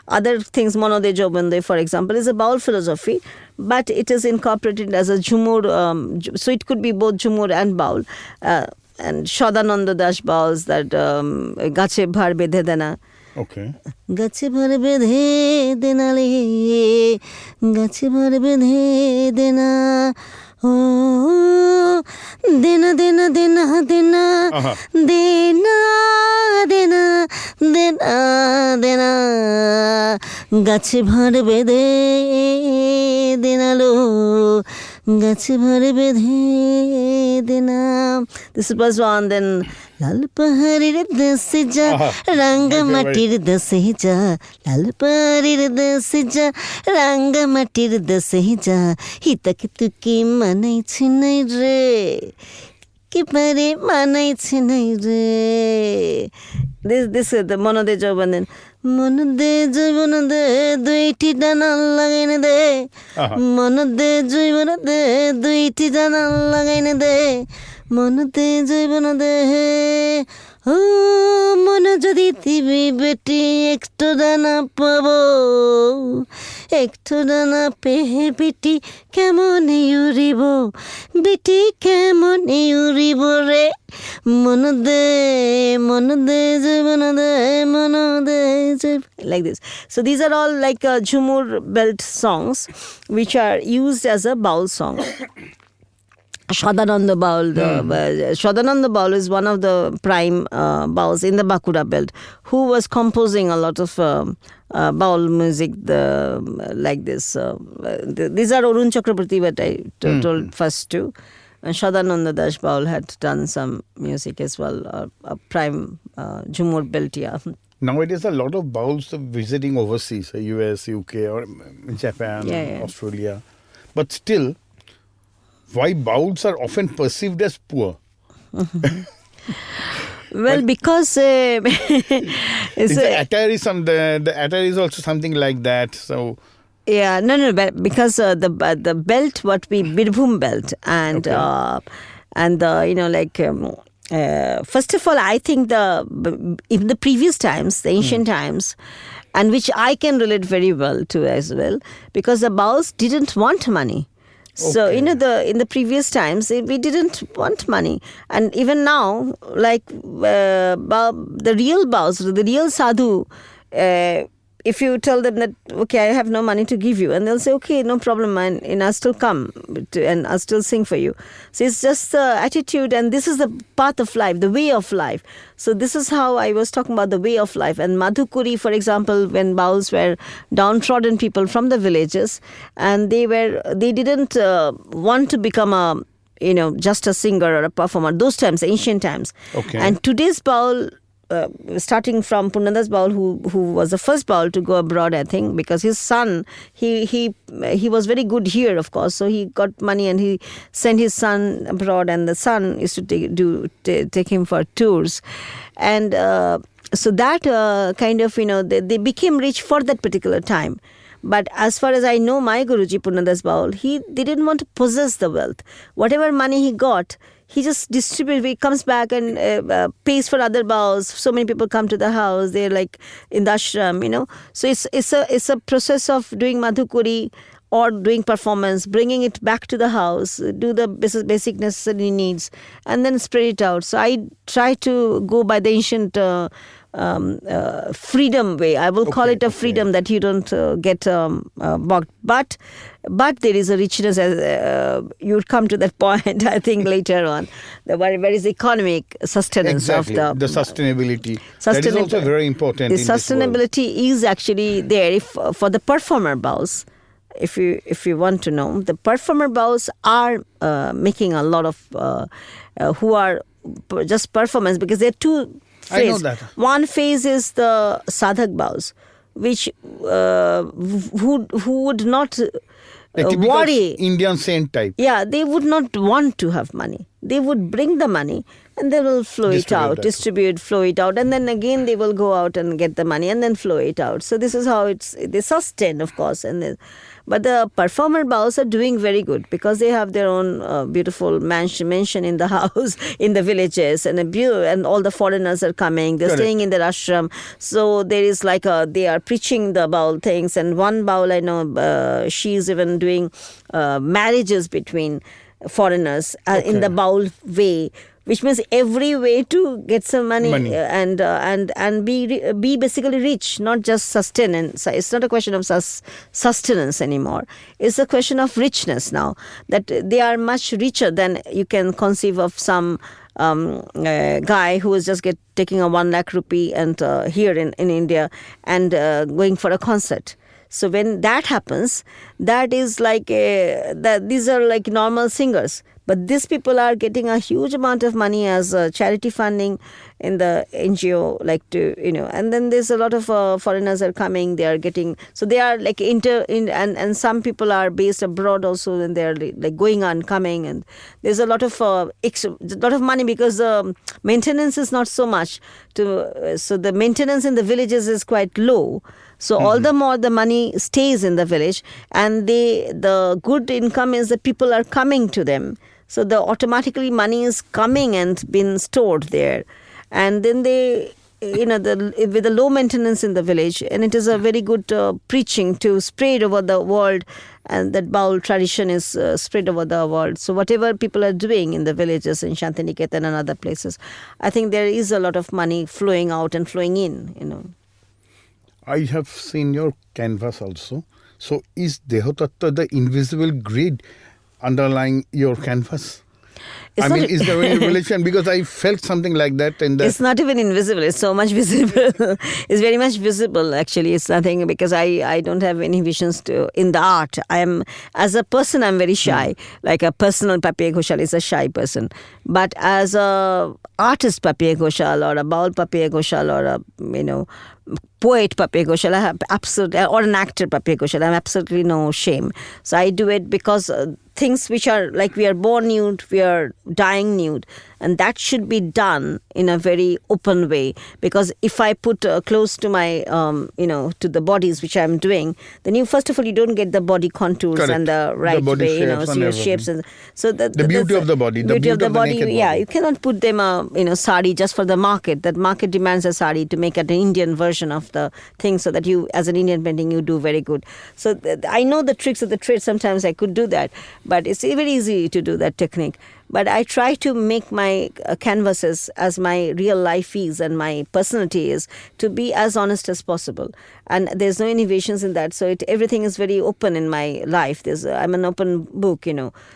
other things, Mono de Jobande, for example, is a Baul philosophy, but it is incorporated as a Jhumur, so it could be both Jhumur and Baul. And Shodananda Das Bauls, that Gache Bhar Bedhe Dena.
Okay.
Gache Bhar Bedhe Dena le, Gache Bhar Bedhe Dena. Oh, Dena Dena Dena Dena, Dena Dena Dena Dena, Gache Bhar Bedhe Dena lo. This was one. Then Lal Paharir Dasija Ranga Matir Dasija, Lal Paharir Dasija Ranga Matir Dasija, Hitakituki Manai Chinai Re, Kipare Manai Chinai Re. This is the Mono de Jobanen. Mono de Jobana de Duiti Dana Lagain de Mono de Jobana de Duiti Dana Lagain de Mono de Jobana de Oh Mono Jodi Tibi Betty Extodana Pabo Extodana Pehe Betty Camone Uribo Betty Camone Uribo Re Mono de Jobana de Mono de, like this. So these are all like Jhumur belt songs which are used as a Baul song. Shodananda Baul. Shodananda Baul is one of the prime Bauls in the Bankura belt, who was composing a lot of Baul music like this. These are Arun Chakraborty, what I told first too. And Shodananda Das Baul had done some music as well, a prime Jhumur belt, yeah.
Nowadays, a lot of Bauls are visiting overseas, US, UK, or Japan, Australia. But still, why Bauls are often perceived as poor?
Well, because the
attire is the attire is also something like that. So
yeah, no, but because the belt, what we Birbhum belt, and first of all, I think in the previous times, the ancient times, and which I can relate very well to as well, because the Bauls didn't want money. So in the previous times we didn't want money, and even now, like the real Bauls, the real sadhu, if you tell them that okay, I have no money to give you, and they'll say okay, no problem, and I'll still come and I'll still sing for you. So it's just the attitude, and this is the path of life, the way of life. So this is how I was talking about the way of life. And Madhukuri, for example, when Bauls were downtrodden people from the villages, and they didn't want to become just a singer or a performer. Those times, ancient times.
Okay.
And today's Baul, starting from Purnada's Baul, who was the first Baul to go abroad, I think, because his son, he was very good here, of course, so he got money and he sent his son abroad, and the son used to take him for tours, and so that kind of they became rich for that particular time. But as far as I know, my Guruji Purnada's Baul, they didn't want to possess the wealth. Whatever money he got, he just distributes. He comes back and pays for other Bauls. So many people come to the house. They're like in the ashram, So it's a process of doing Madhukuri or doing performance, bringing it back to the house, do the basic necessary needs, and then spread it out. So I try to go by the ancient freedom way. I will call it a freedom that you don't get bogged. But there is a richness, you would come to that point, I think, later on. Where is the economic sustenance of the
sustainability. That is also very important.
The sustainability is actually there for the performer Bauls. If you want to know, the performer Bauls are making a lot of who are just performance, because there are two phases.
I know that.
One phase is the sadhak Bauls, which who would not worry.
Indian saint type.
Yeah, they would not want to have money. They would bring the money and they will flow it out, flow it out, and then again they will go out and get the money and then flow it out. So this is how they sustain, of course. But the performer Bauls are doing very good, because they have their own beautiful mansion in the house, in the villages, and all the foreigners are coming. They're staying in their ashram. So there is they are preaching the Baul things. And one Baul I know, she's even doing marriages between foreigners in the Baul way, which means every way to get some money. And be basically rich, not just sustenance. It's not a question of sustenance anymore. It's a question of richness now, that they are much richer than you can conceive of some guy who is just taking a 1 lakh rupee and here in India and going for a concert. So when that happens, that is these are like normal singers. But these people are getting a huge amount of money as charity funding in the NGO, and then there's a lot of foreigners are coming. They are getting, so they are and some people are based abroad also, and they're going on, coming, and there's a lot of money, because maintenance is not so much. So the maintenance in the villages is quite low. So all the more the money stays in the village, and the good income is that people are coming to them. So automatically money is coming and been stored there. And then they, with the low maintenance in the village, and it is a very good preaching to spread over the world, and that Baul tradition is spread over the world. So whatever people are doing in the villages, in Shantiniketan and other places, I think there is a lot of money flowing out and flowing in,
I have seen your canvas also. So is Dehatattva the invisible grid underlying your canvas? Is there any relation? Because I felt something like that.
It's not even invisible. It's so much visible. It's very much visible, actually. It's nothing, because I don't have any visions in the art. As a person, I'm very shy. Like a personal Papia Ghoshal is a shy person. But as a artist Papia Ghoshal, or a Baul Papia Ghoshal, or a, poet Papia Ghoshal, I have absolutely, or an actor Papia Ghoshal, I have absolutely no shame. So I do it because things which are like we are born nude, we are dying nude, and that should be done in a very open way, because if I put close to my to the bodies which I'm doing, then you first of all you don't get the body contours and the right way, so your shapes, and so the
beauty of the body, the beauty of the body,
you cannot put them sari just for the market. That market demands a sari to make an Indian version of the thing, so that you, as an Indian painting, you do very good. So I know the tricks of the trade. Sometimes I could do that, but it's very easy to do that technique. But I try to make my canvases, as my real life is and my personality is, to be as honest as possible. And there's no innovations in that. So everything is very open in my life. I'm an open book,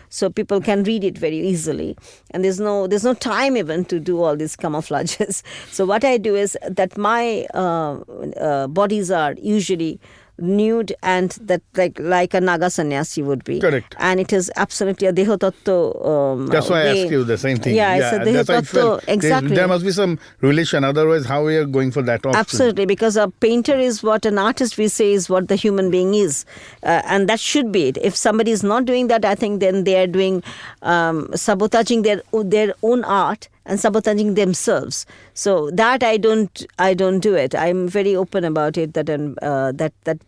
so people can read it very easily. And there's no time even to do all these camouflages. So what I do is that my bodies are usually nude, and that like a Naga sannyasi would be.
Correct.
And it is absolutely a Dehatattva
that's why I asked you the same thing.
Yeah, it's a Dehatattva. Exactly.
There must be some relation, otherwise how we are going for that option?
Absolutely, because a painter is what an artist, we say, is what the human being is. And that should be it. If somebody is not doing that, I think then they are doing sabotaging their own art and sabotaging themselves. So that I don't do it. I'm very open about it. That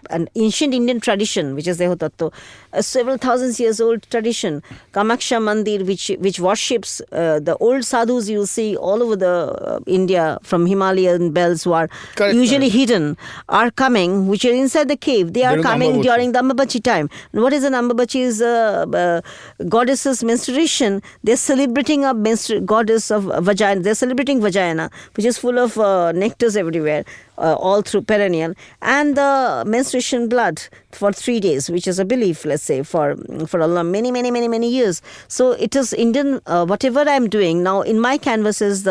an ancient Indian tradition, which is Dehatattva, a several thousands years old tradition, Kamakhya Mandir, which worships the old sadhus you'll see all over the India, from Himalayan belts who are usually hidden, are coming, which are inside the cave. They are coming during the Ambabachi time. And what is an Ambabachi? Is goddess's menstruation. They're celebrating a goddess of vagina. They're celebrating vagina, which is full of nectars everywhere, all through perennial, and the menstruation blood for 3 days, which is a belief, let's say, for a long, many years. So it is Indian. Whatever I'm doing now in my canvases,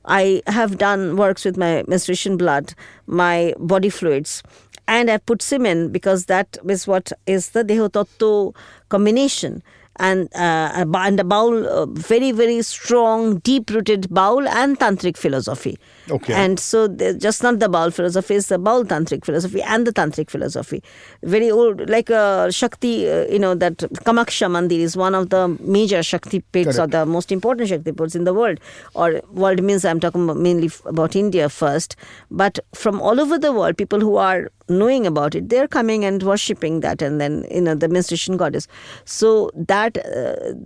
I have done works with my menstruation blood, my body fluids, and I put semen, because that is what is the Dehatattva combination. And the Baul, very, very strong, deep-rooted Baul and Tantric philosophy.
Okay.
And so just not the Baul philosophy, it's the Baul Tantric philosophy and the Tantric philosophy. Very old, like Shakti, that Kamakhya Mandir is one of the major Shakti pits, or the most important Shakti pits in the world. Or world means I'm talking mainly about India first. But from all over the world, people who are knowing about it, they're coming and worshipping that, and then the menstruation goddess. So that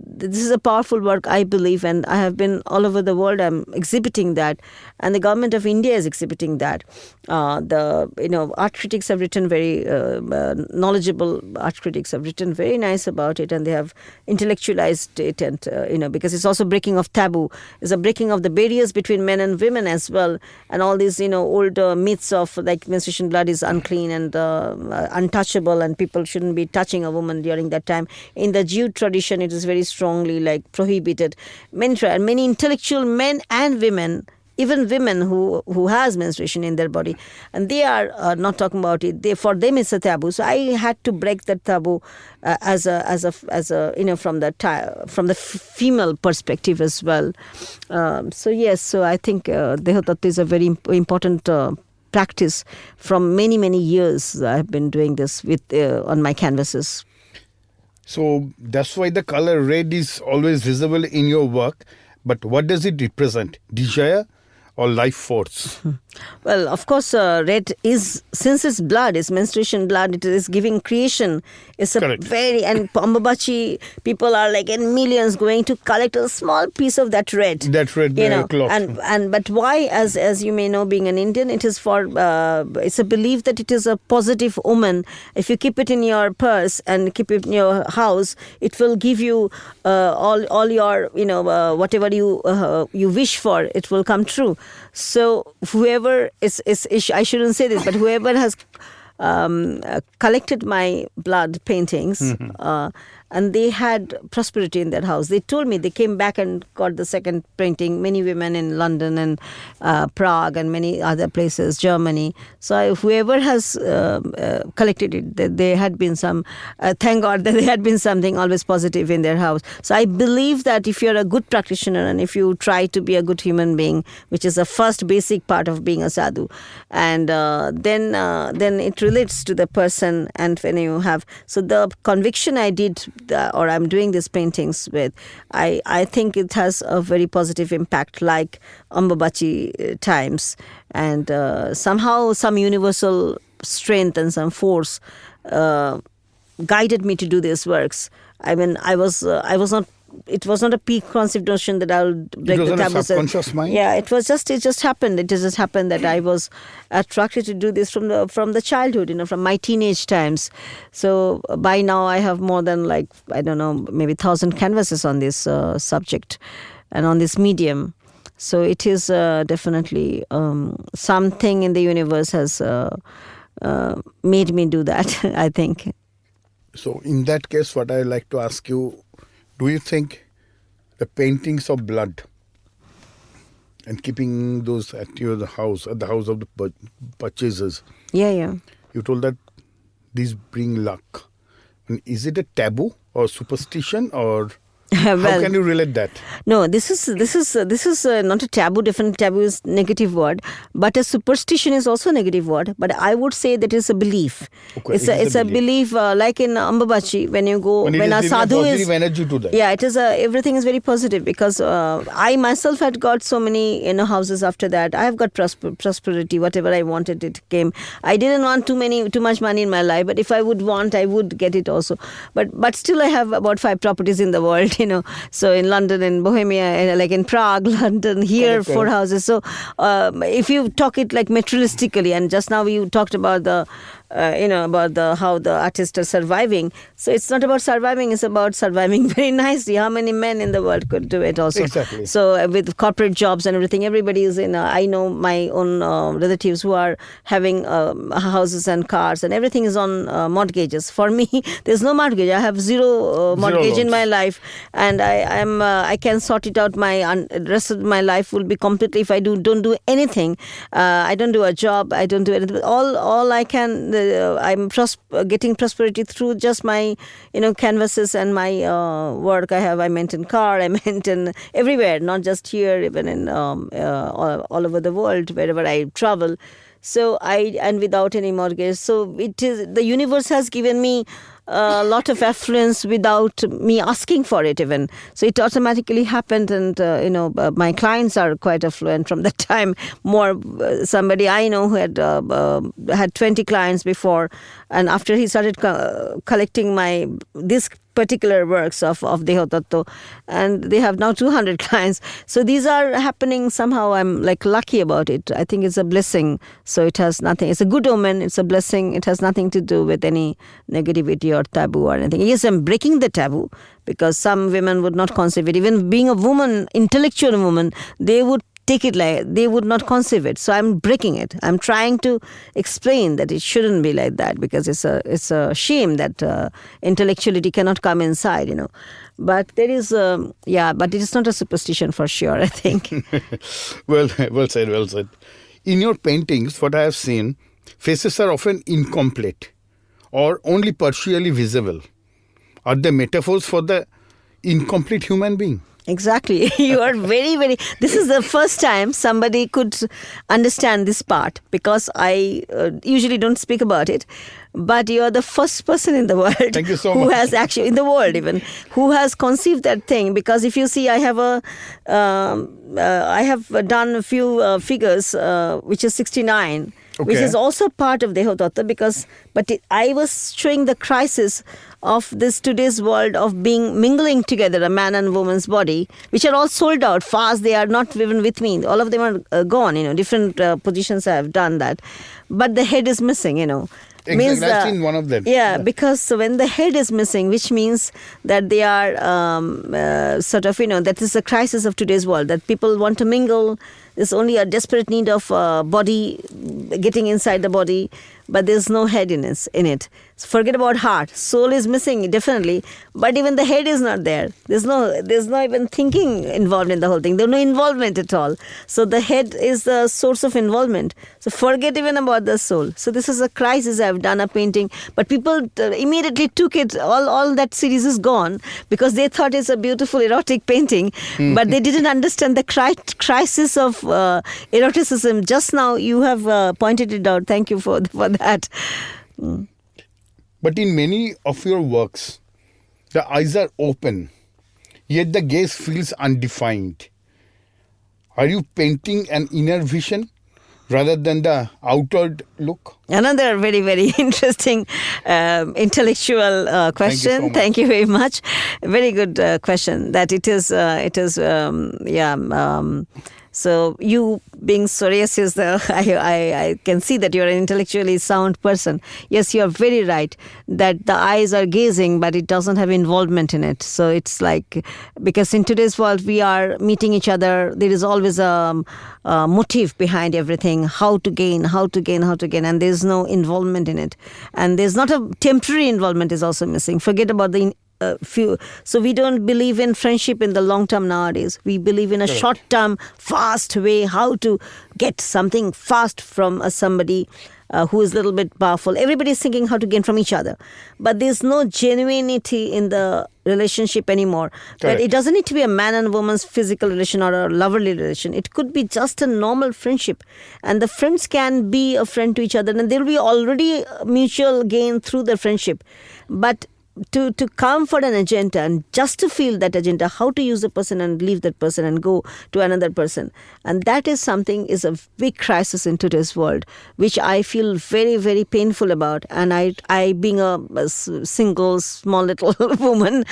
this is a powerful work, I believe, and I have been all over the world. I'm exhibiting that, and the government of India is exhibiting that. Art critics have written very knowledgeable art critics have written very nice about it, and they have intellectualized it, and because it's also breaking of taboo, it's a breaking of the barriers between men and women as well, and all these old myths of like menstruation blood is unclean and untouchable, and people shouldn't be touching a woman during that time. In the Jew tradition, it is very strongly like prohibited. Many intellectual men and women, even women who has menstruation in their body, and they are not talking about it. For them it's a taboo. So I had to break that taboo as a from the female perspective as well. So yes, so I think Dehatattva is a very important practice. From many years I have been doing this with on my canvases.
So that's why the color red is always visible in your work. But what does it represent? Desire or life force?
Well, of course, red is, since it's blood, it's menstruation blood, it is giving creation. It's a and Ambabachi, people are like in millions going to collect a small piece of that red.
That red cloth.
But why, as you may know, being an Indian, it is for, it's a belief that it is a positive omen. If you keep it in your purse and keep it in your house, it will give you all your, whatever you wish for, it will come true. So whoever I shouldn't say this, but whoever has collected my blood paintings, and they had prosperity in their house. They told me they came back and got the second painting. Many women in London and Prague and many other places, Germany. So whoever has collected it, there had been some, thank God that there had been something always positive in their house. So I believe that if you're a good practitioner and if you try to be a good human being, which is the first basic part of being a sadhu, and then it relates to the person. And when you have, so the conviction I did or I'm doing these paintings with, I think it has a very positive impact, like Ambabachi times, and somehow some universal strength and some force guided me to do these works. I mean, I was not. It was not a preconceived notion that I'll break the taboos.
It was a subconscious mind.
Yeah, it just happened. It just happened that I was attracted to do this from the childhood, from my teenage times. So by now I have more than maybe 1,000 canvases on this subject and on this medium. So it is definitely something in the universe has made me do that, I think.
So in that case, what I like to ask you, do you think the paintings of blood and keeping those at the house of the purchasers?
Yeah.
You told that these bring luck. And is it a taboo or superstition, or
well,
how can you relate that?
No, this is not a taboo. Different taboo is negative word, but a superstition is also a negative word. But I would say that it's a belief.
Okay,
it's a belief, like in Ambabachi, when you go, when a sadhu is
energy to that.
Yeah, it is everything is very positive, because I myself had got so many houses after that. I have got prosperity. Whatever I wanted, it came. I didn't want too much money in my life, but if I would want, I would get it also. But still, I have about 5 properties in the world. So in London, in Bohemia, like in Prague, London, here, 4 houses. So if you talk it like materialistically, and just now you talked about the how the artists are surviving. So it's not about surviving, it's about surviving very nicely. How many men in the world could do it also?
Exactly.
So with corporate jobs and everything, everybody is I know my own relatives who are having houses and cars, and everything is on mortgages. For me, there's no mortgage. I have zero mortgage in my life, and I can sort it out. My rest of my life will be completely, if I don't do anything. I don't do a job. I don't do anything. All I can. I'm getting prosperity through just my canvases and my work. I maintain car, I maintain everywhere, not just here, even in all over the world, wherever I travel. So and without any mortgage. So it is, the universe has given me a lot of affluence without me asking for it even. So it automatically happened, and my clients are quite affluent from that time. More somebody I know who had 20 clients before, and after he started collecting this particular works of Dehatattva, and they have now 200 clients. So these are happening somehow. I'm lucky about it. I think it's a blessing. So it has nothing. It's a good omen. It's a blessing. It has nothing to do with any negativity or taboo or anything. Yes, I'm breaking the taboo, because some women would not conceive it. Even being a woman, intellectual woman, they would take it they would not conceive it. So I'm breaking it. I'm trying to explain that it shouldn't be like that, because it's a shame that intellectuality cannot come inside, But there is, but it is not a superstition for sure, I think.
Well said. In your paintings, what I have seen, faces are often incomplete or only partially visible. Are they metaphors for the incomplete human being?
Exactly. You are very, very... This is the first time somebody could understand this part, because I usually don't speak about it. But you are the first person in the world
Thank you so
who
much.
has actually, in the world even, who has conceived that thing. Because if you see, I have done a few figures, which is 69.
Okay.
Which is also part of Dehatattva, I was showing the crisis of this today's world of mingling together, a man and woman's body, which are all sold out fast. They are not even with me. All of them are gone. Different positions I have done that, but the head is missing.
Exactly. I've seen one of them.
Yeah, because when the head is missing, which means that they are that is the crisis of today's world, that people want to mingle. There's only a desperate need of body getting inside the body, but there's no head in it. So forget about heart. Soul is missing, definitely, but even the head is not there. There's no even thinking involved in the whole thing. There's no involvement at all. So the head is the source of involvement. So forget even about the soul. So this is a crisis. I've done a painting, but people immediately took it. All that series is gone, because they thought it's a beautiful erotic painting, but they didn't understand the crisis of eroticism. Just now you have pointed it out. Thank you for that.
But in many of your works, The eyes are open, yet the gaze feels undefined. Are you painting an inner vision rather than the outward look?
Another very, very interesting intellectual question. Thank you very much. Very good question. That it is. So you being psoriasis, I can see that you're an intellectually sound person. Yes, you're very right that the eyes are gazing, but it doesn't have involvement in it. So it's like, because in today's world we are meeting each other, there is always a motive behind everything, how to gain, and there's no involvement in it. And there's not a temporary involvement is also missing. Forget about the few. So we don't believe in friendship in the long term nowadays. We believe in a short term, fast way, how to get something fast from somebody who is a little bit powerful. Everybody is thinking how to gain from each other. But there's no genuinity in the relationship anymore. That it doesn't need to be a man and woman's physical relation or a loverly relation. It could be just a normal friendship. And the friends can be a friend to each other, and there will be already mutual gain through the friendship. But to come for an agenda and just to feel that agenda, how to use a person and leave that person and go to another person. And that is something, is a big crisis in today's world, which I feel very, very painful about. And I being a single, small little woman,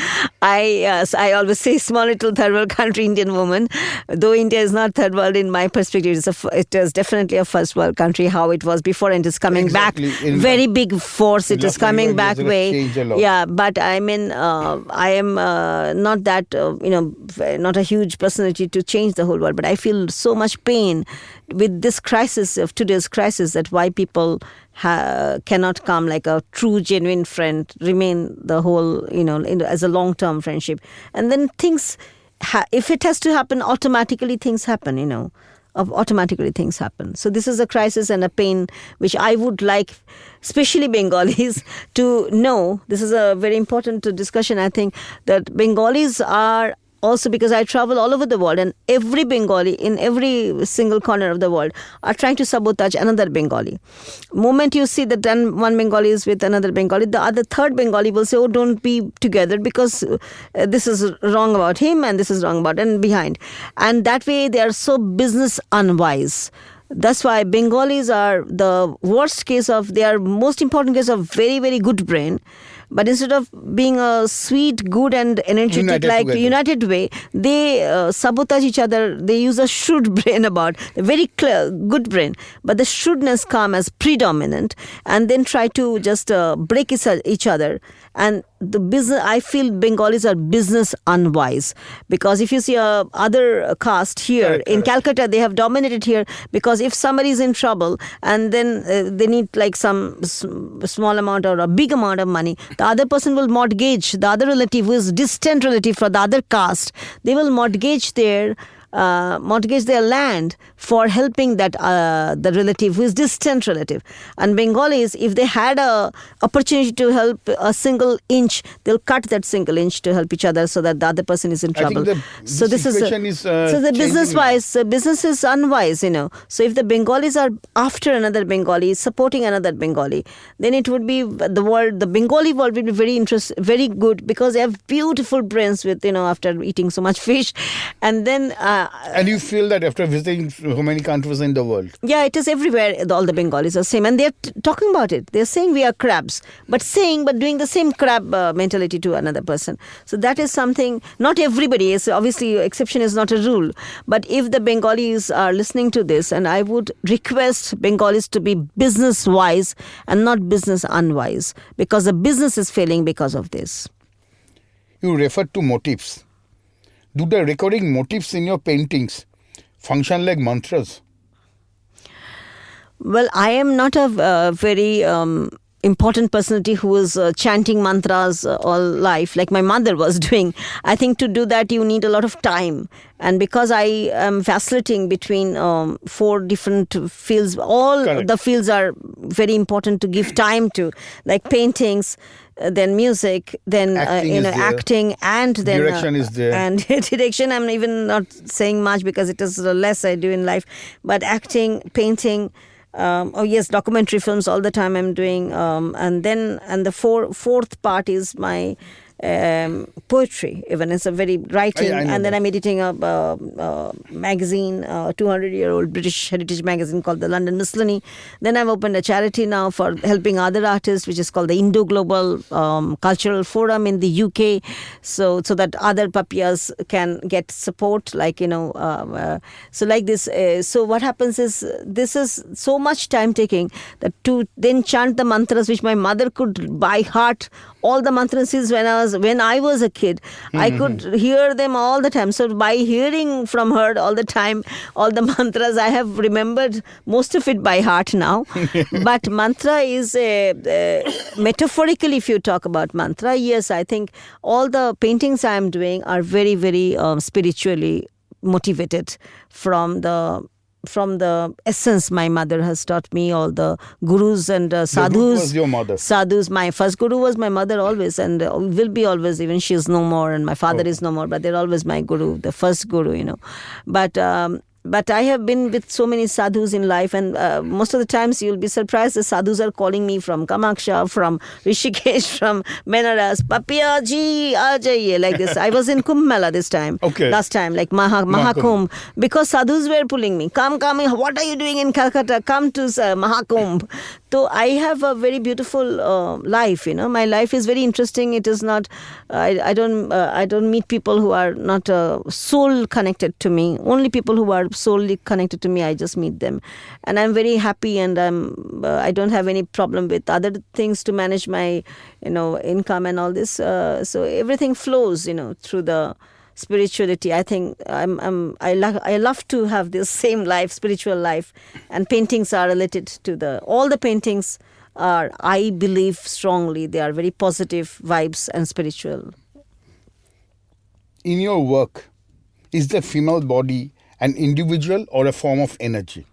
I always say small little third world country Indian woman, though India is not third world in my perspective, it is definitely a first world country, how it was before, and it is coming back, very big force, it is coming back way. Yeah. But I mean, I am not that, not a huge personality to change the whole world. But I feel so much pain with this crisis of today's crisis, that why people cannot come like a true, genuine friend, remain the whole, as a long-term friendship. And then things, if it has to happen, automatically things happen, automatically things happen. So this is a crisis and a pain which I would like, especially Bengalis, to know. This is a very important discussion, I think, that Bengalis are also, because I travel all over the world, and every Bengali in every single corner of the world are trying to sabotage another Bengali. Moment you see that one Bengali is with another Bengali, the third Bengali will say, oh, don't be together because this is wrong about him and this is wrong about and behind. And that way they are so business unwise. That's why Bengalis are the worst case of, they are most important case of very, very good brain. But instead of being a sweet, good and energetic, united way, they sabotage each other. They use a shrewd brain about, a very clear, good brain. But the shrewdness come as predominant and then try to just break each other. And the business, I feel Bengalis are business unwise. Because if you see other caste here, in Calcutta, they have dominated here, because if somebody is in trouble and then they need like some small amount or a big amount of money, the other person will mortgage, the other relative who is distant relative for the other caste, they will mortgage their land for helping that the relative who is distant relative. And Bengalis, if they had a opportunity to help a single inch, they'll cut that single inch to help each other so that the other person is in trouble. So this is so the business wise, business is unwise, So if the Bengalis are after another Bengali, supporting another Bengali, then it would be the Bengali world would be very good, because they have beautiful brains with, after eating so much fish. And then
and you feel that after visiting so many countries in the world? Yeah,
it is everywhere. All the Bengalis are same, and they're talking about it. They're saying we are crabs, but doing the same crab mentality to another person. So that is something. Not everybody is, obviously, exception is not a rule. But if the Bengalis are listening to this, and I would request Bengalis to be business wise and not business unwise, because the business is failing because of this.
You referred to motifs. Do the recurring motifs in your paintings function like mantras?
Well, I am not a very important personality who is chanting mantras all life, like my mother was doing. I think to do that, you need a lot of time. And because I am vacillating between 4 different fields, all the fields are very important to give time to, like paintings, then music, then acting, and then
direction is there.
And direction, I'm even not saying much because it is less I do in life. But acting, painting, documentary films all the time I'm doing, and the fourth part is my poetry. Even it's a very writing, and then I'm editing a magazine, 200-year-old British heritage magazine called the London Miscellany. Then I've opened a charity now for helping other artists, which is called the Indo Global Cultural Forum in the UK, so that other Papias can get support, like so like this. So what happens is, this is so much time taking that to then chant the mantras which my mother could by heart. All the mantras is when I was a kid, I could hear them all the time. So by hearing from her all the time, all the mantras, I have remembered most of it by heart now. But mantra is metaphorically, if you talk about mantra, yes, I think all the paintings I am doing are very, very spiritually motivated from the essence my mother has taught me. All the gurus and sadhus.
Who was your mother?
Sadhus. My first guru was my mother always, and will be always, even she is no more, and my father is no more, but they're always my guru, the first guru, But I have been with so many sadhus in life, and most of the times you'll be surprised, the sadhus are calling me from Kamaksha, from Rishikesh, from Benares, Papia ji, aa jaiye, like this. I was in Kumbh Mela this time, last time, like Mahakumbh, because sadhus were pulling me. Come, what are you doing in Calcutta? Come to Mahakumbh. So I have a very beautiful life, My life is very interesting. It is not, I don't meet people who are not soul connected to me. Only people who are solely connected to me, I just meet them, and I'm very happy, and I don't have any problem with other things to manage my income and all this. So everything flows through the spirituality. I think I love to have this same life, spiritual life, and paintings are related to all the paintings are, I believe strongly, they are very positive vibes and spiritual.
In your work, is the female body an individual or a form of energy?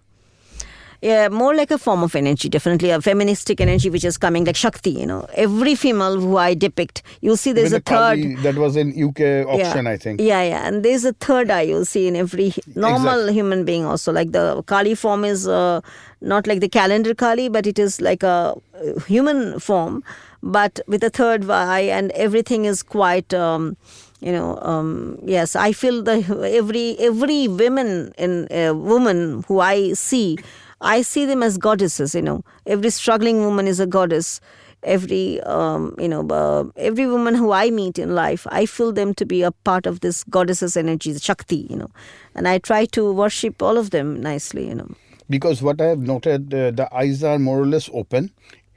Yeah, more like a form of energy, definitely a feministic energy which is coming, like Shakti, Every female who I depict, you'll see there's a third.
That was in UK auction, I think.
Yeah, and there's a third eye you'll see in every normal human being also. Like the Kali form is not like the calendar Kali, but it is like a human form, but with a third eye, and everything is quite... yes, I feel every woman who I see them as goddesses. Every struggling woman is a goddess. Every every woman who I meet in life, I feel them to be a part of this goddess's energy, Shakti. And I try to worship all of them nicely.
Because what I have noted, the eyes are more or less open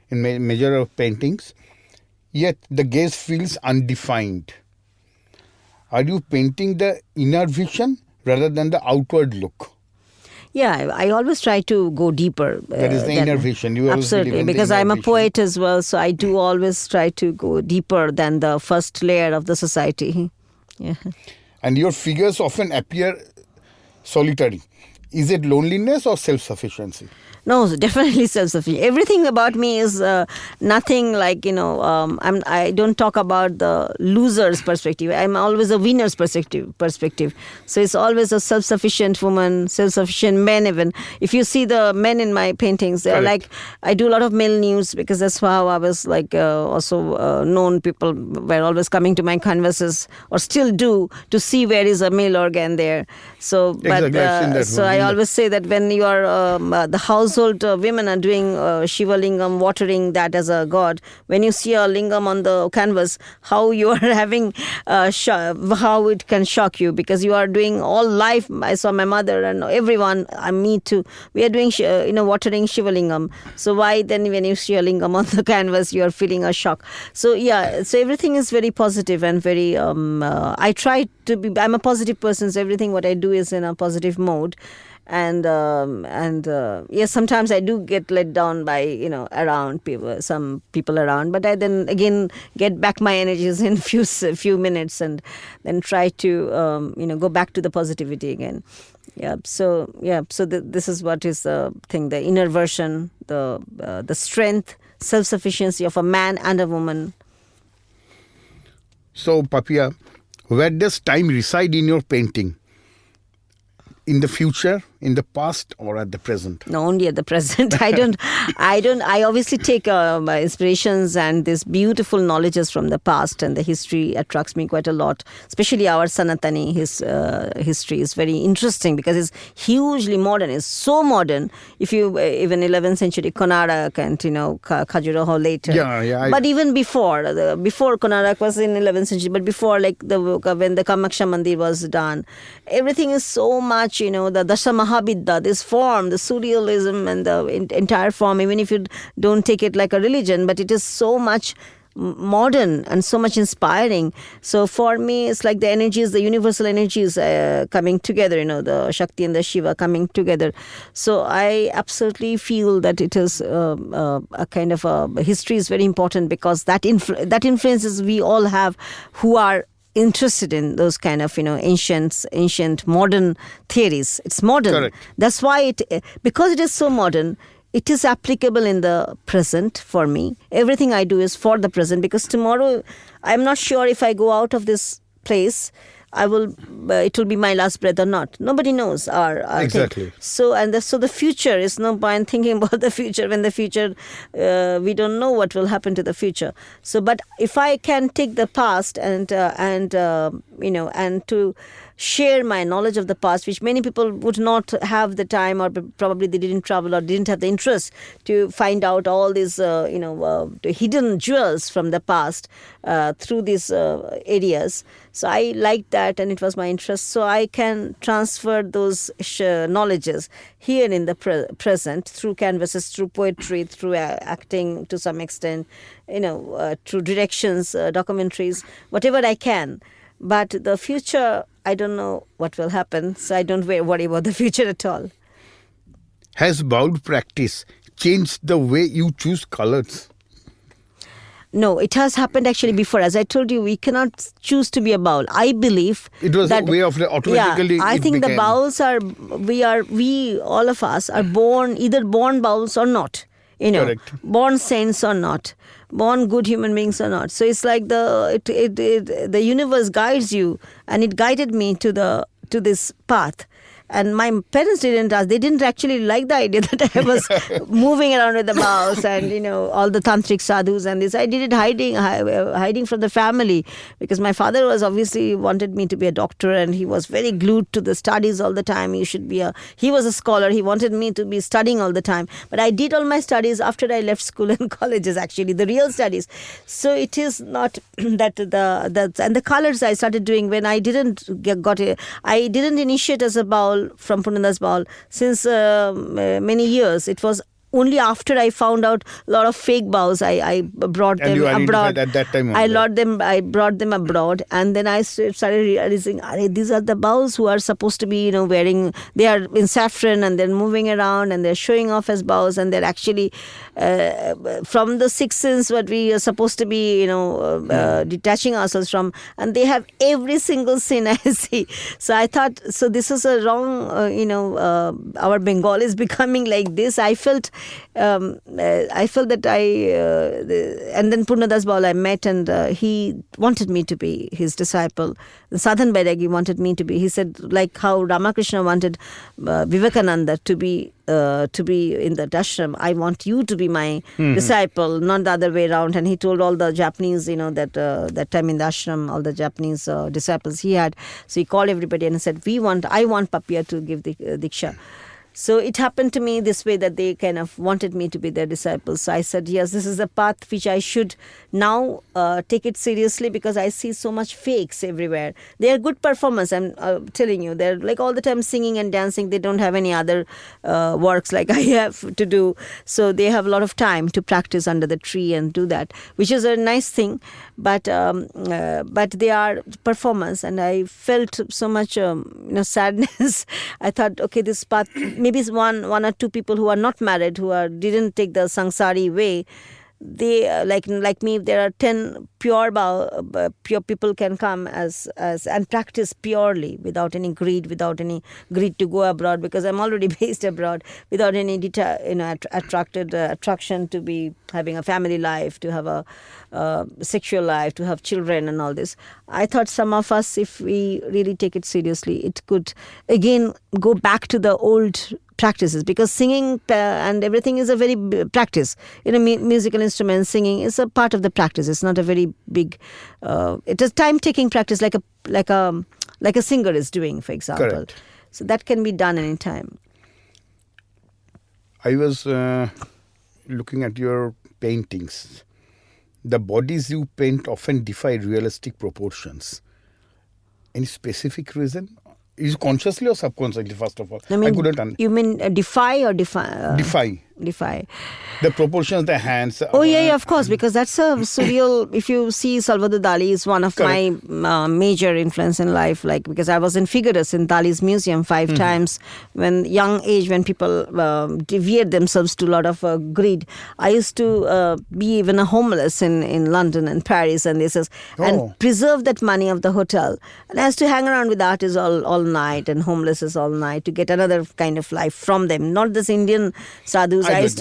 in measure of paintings, yet the gaze feels undefined. Are you painting the inner vision rather than the outward look?
Yeah, I always try to go deeper.
That is the inner vision. You
absolutely, because I'm a poet as well, so I do always try to go deeper than the first layer of the society. Yeah.
And your figures often appear solitary. Is it loneliness or self-sufficiency?
No, definitely self-sufficient. Everything about me is nothing like, I don't talk about the loser's perspective. I'm always a winner's perspective. So it's always a self-sufficient woman, self-sufficient men even. If you see the men in my paintings, they're like, I do a lot of male nudes because that's how I was like also known. People were always coming to my canvases, or still do, to see where is a male organ there. So, but I always say that when you are the household women are doing Shiva Lingam, watering that as a god, when you see a lingam on the canvas, how you are having how it can shock you, because you are doing all life. I saw my mother and everyone, me too, we are doing watering Shiva Lingam. So why then when you see a lingam on the canvas, you are feeling a shock? So so everything is very positive and very I try to be, I'm a positive person, so everything what I do is in a positive mode. And yes, sometimes I do get let down by around people, some people around, but I then again get back my energies in few minutes, and then try to go back to the positivity again. So this is what is the thing: the inner version, the strength, self-sufficiency of a man and a woman.
So, Papia, where does time reside in your painting? In the future, in the past or at the present?
No, only at the present. I obviously take my inspirations and this beautiful knowledges from the past, and the history attracts me quite a lot. Especially our Sanatani, his history is very interesting because it's hugely modern. It's so modern. If you even 11th century Konarak and Khajuraho later. But even before Konarak was in 11th century, but before when the Kamakhya Mandir was done, everything is so much, the Dasha Mahabidya, this form, the surrealism and the entire form, even if you don't take it like a religion, but it is so much modern and so much inspiring. So for me, it's like the energies, the universal energies coming together, the Shakti and the Shiva coming together. So I absolutely feel that it is a kind of history is very important, because that influences we all have who are interested in those kind of ancient modern theories. It's modern.
Correct.
That's why because it is so modern, it is applicable in the present for me. Everything I do is for the present, because tomorrow I'm not sure if I go out of this place, it will be my last breath or not. Nobody knows.
Exactly.
So the future is no point thinking about the future when the future we don't know what will happen to the future. So, but if I can take the past and to share my knowledge of the past, which many people would not have the time, or probably they didn't travel or didn't have the interest to find out all these hidden jewels from the past through these areas. So I liked that, and it was my interest. So I can transfer those knowledges here in the present through canvases, through poetry, through acting to some extent, through directions, documentaries, whatever I can. But the future, I don't know what will happen, so I don't worry about the future at all.
Has Baul practice changed the way you choose colors?
No, it has happened actually before. As I told you, we cannot choose to be a Baul. I believe
it was
that,
a way of automatically.
Yeah, I think the Bauls we all of us are either born Bauls or not.
Correct.
Born saints or not, born good human beings or not. So it's like the universe guides you, and it guided me to this path. And my parents didn't actually like the idea that I was moving around with the Bauls and, all the tantric sadhus and this. I did it hiding from the family, because my father was obviously wanted me to be a doctor, and he was very glued to the studies all the time. He was a scholar. He wanted me to be studying all the time. But I did all my studies after I left school and colleges, actually, the real studies. So it is not that and the colors I started doing when I I didn't initiate as a Baul from Punnadas Baul since many years. It was only after I found out a lot of fake Bauls, I brought them abroad.
At that time
I brought them abroad, and then I started realizing, these are the Bauls who are supposed to be, wearing, they are in saffron and they're moving around and they're showing off as Bauls, and they're actually from the sixth sense what we are supposed to be, detaching ourselves from, and they have every single sin I see. So I thought, so this is a wrong, our Bengal is becoming like this. I felt that and then Purnadas Baul I met, and he wanted me to be his disciple. Sadhan Bairagi wanted me to be. He said, like how Ramakrishna wanted Vivekananda to be in the ashram, I want you to be my disciple, not the other way around. And he told all the Japanese, that time in the ashram, all the Japanese disciples he had. So he called everybody and said, I want Papia to give the Diksha. So it happened to me this way, that they kind of wanted me to be their disciples. So I said, yes, this is a path which I should now take it seriously, because I see so much fakes everywhere. They are good performers, I'm telling you. They're like all the time singing and dancing. They don't have any other works like I have to do. So they have a lot of time to practice under the tree and do that, which is a nice thing. But they are performers, and I felt so much sadness. I thought, okay, this path, maybe it's one or two people who are not married, who didn't take the sansari way, they like me, if there are 10 pure people can come as and practice purely without any greed to go abroad, because I'm already based abroad, without any attraction to be having a family life, to have a sexual life, to have children and all this. I thought some of us, if we really take it seriously, it could again go back to the old practices, because singing and everything is a very practice. Musical instruments, singing is a part of the practice. It's not a very big. It is time-taking practice, like a singer is doing, for example.
Correct.
So that can be done anytime.
I was looking at your paintings. The bodies you paint often defy realistic proportions. Any specific reason? Is it consciously or subconsciously, first of all? I couldn't understand.
You mean defy or defy?
Defy. The proportions, the hands.
Yeah, of course, because that's a surreal. If you see, Salvador Dali is one of my major influence in life. Like, because I was in Figueres in Dali's museum 5 times when young age, when people deviate themselves to a lot of greed. I used to be even a homeless in London and Paris, and and preserve that money of the hotel. And I used to hang around with artists all night and homelesses all night to get another kind of life from them. Not this Indian sadhus. I used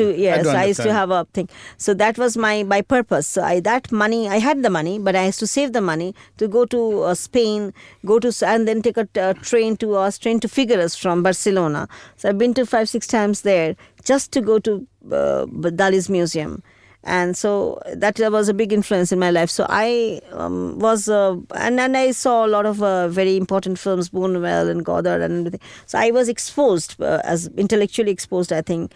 to have a thing. So that was my purpose. So I had the money, but I used to save the money to go to Spain, and then take a train to Figueres from Barcelona. So I've been to 5-6 times there just to go to Dali's museum. And so that was a big influence in my life. So I was, and I saw a lot of very important films, Boonwell and Goddard and everything. So I was exposed, as intellectually exposed, I think.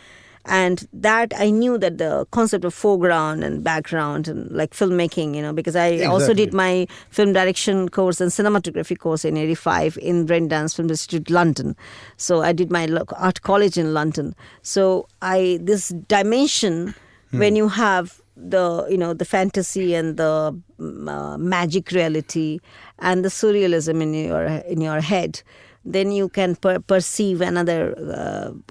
And that I knew that the concept of foreground and background and like filmmaking, because I also did my film direction course and cinematography course in 85 in Brent Dance Film Institute, London. So I did my art college in London. So this dimension, when you have the fantasy and the magic reality and the surrealism in your head, then you can perceive another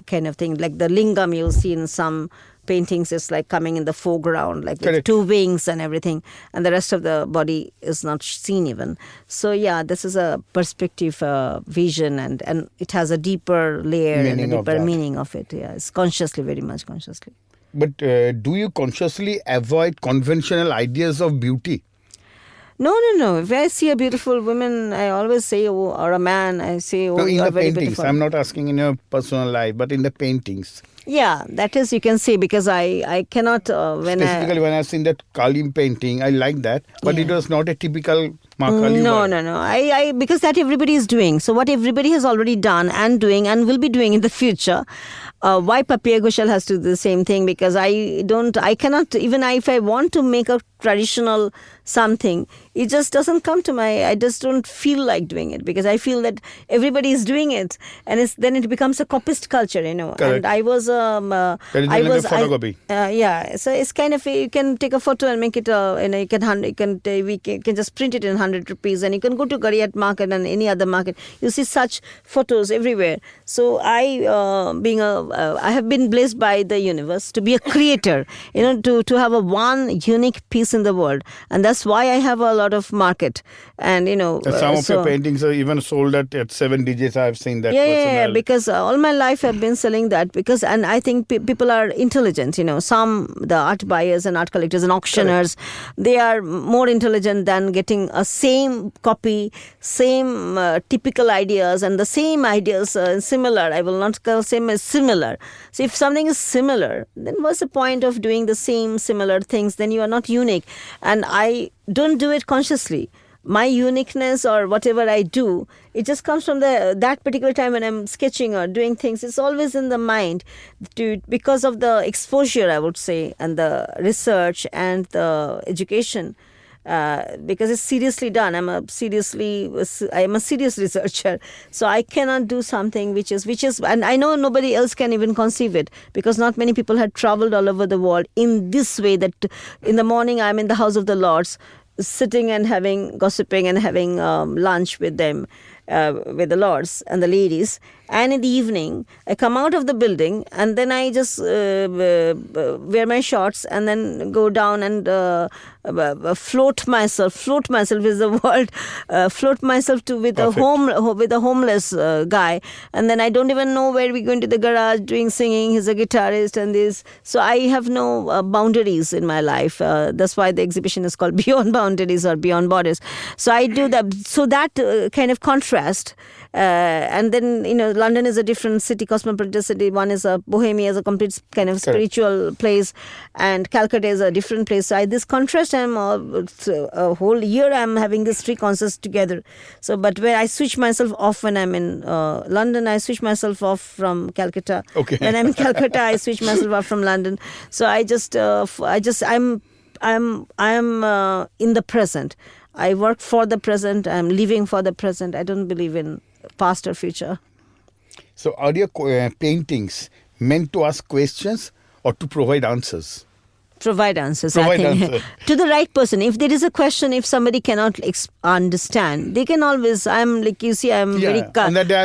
kind of thing. Like the lingam you'll see in some paintings is like coming in the foreground, like with 2 wings and everything, and the rest of the body is not seen even. So yeah, this is a perspective vision, and it has a deeper layer and a deeper meaning of it. Yeah, it's very much consciously.
But do you consciously avoid conventional ideas of beauty?
No. If I see a beautiful woman, I always say, or a man, I say, you are very beautiful. In the paintings, I'm
not asking in your personal life, but in the paintings.
Yeah, that is, you can say, because I cannot,
Specifically, when I've seen that Kali painting, I like that, but it was not a typical Kali.
No. Because that everybody is doing. So what everybody has already done and doing and will be doing in the future, why Papia Ghoshal has to do the same thing? Because I cannot, even if I want to make a traditional something, it just doesn't come to I just don't feel like doing it, because I feel that everybody is doing it, and then it becomes a copyist culture,
Correct.
And I was
photocopy.
So it's kind of, you can take a photo and make it we can just print it in 100 rupees, and you can go to Gariyat market and any other market, you see such photos everywhere. So I have been blessed by the universe to be a creator, to have a one unique piece in the world, and that's why I have a lot of market. And
some of your paintings are even sold at 7 digits. I've seen that.
Yeah, because all my life I've been selling that, and I think people are intelligent. The art buyers and art collectors and auctioneers, Correct. They are more intelligent than getting a same copy, same typical ideas, and the same ideas similar. I will not call same as similar. So if something is similar, then what's the point of doing the same similar things? Then you are not unique. And I don't do it consciously. My uniqueness or whatever I do, it just comes from that particular time when I'm sketching or doing things. It's always in the mind because of the exposure, I would say, and the research and the education. Because it's seriously done. I am a serious researcher. So I cannot do something which is, and I know nobody else can even conceive it, because not many people had traveled all over the world in this way, that in the morning I'm in the House of the Lords, sitting and gossiping and having lunch with them, with the lords and the ladies, And in the evening, I come out of the building and then I just wear my shorts and then go down and float myself is the word, float myself to with a homeless guy, and then I don't even know where we go into the garage doing singing. He's a guitarist and this. So I have no boundaries in my life. That's why the exhibition is called Beyond Boundaries or Beyond Borders. So I do that. So that kind of contrast. And then, London is a different city, cosmopolitan city. One is a Bohemia, is a complete kind of spiritual place, and Calcutta is a different place. So this contrast, a whole year I'm having these three concepts together. So, but when I switch myself off when I'm in London, I switch myself off from Calcutta.
Okay.
When I'm in Calcutta, I switch myself off from London. So I'm in the present. I work for the present. I'm living for the present. I don't believe in past or future.
So are your paintings meant to ask questions or to provide answers?
Provide answers, I think. To the right person. If there is a question, if somebody cannot understand, they can always, I'm very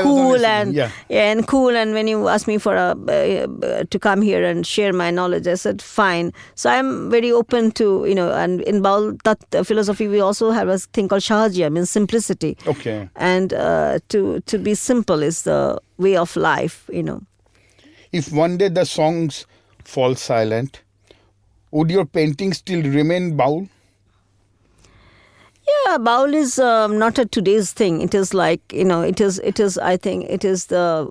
cool and cool. And when you ask me for to come here and share my knowledge, I said, fine. So I'm very open to, and in Baul philosophy, we also have a thing called Shahajya, means simplicity.
Okay.
And to be simple is the way of life,
If one day the songs fall silent, would your painting still remain Baul?
Yeah, Baul is not a today's thing. It is like, it is, I think, it is the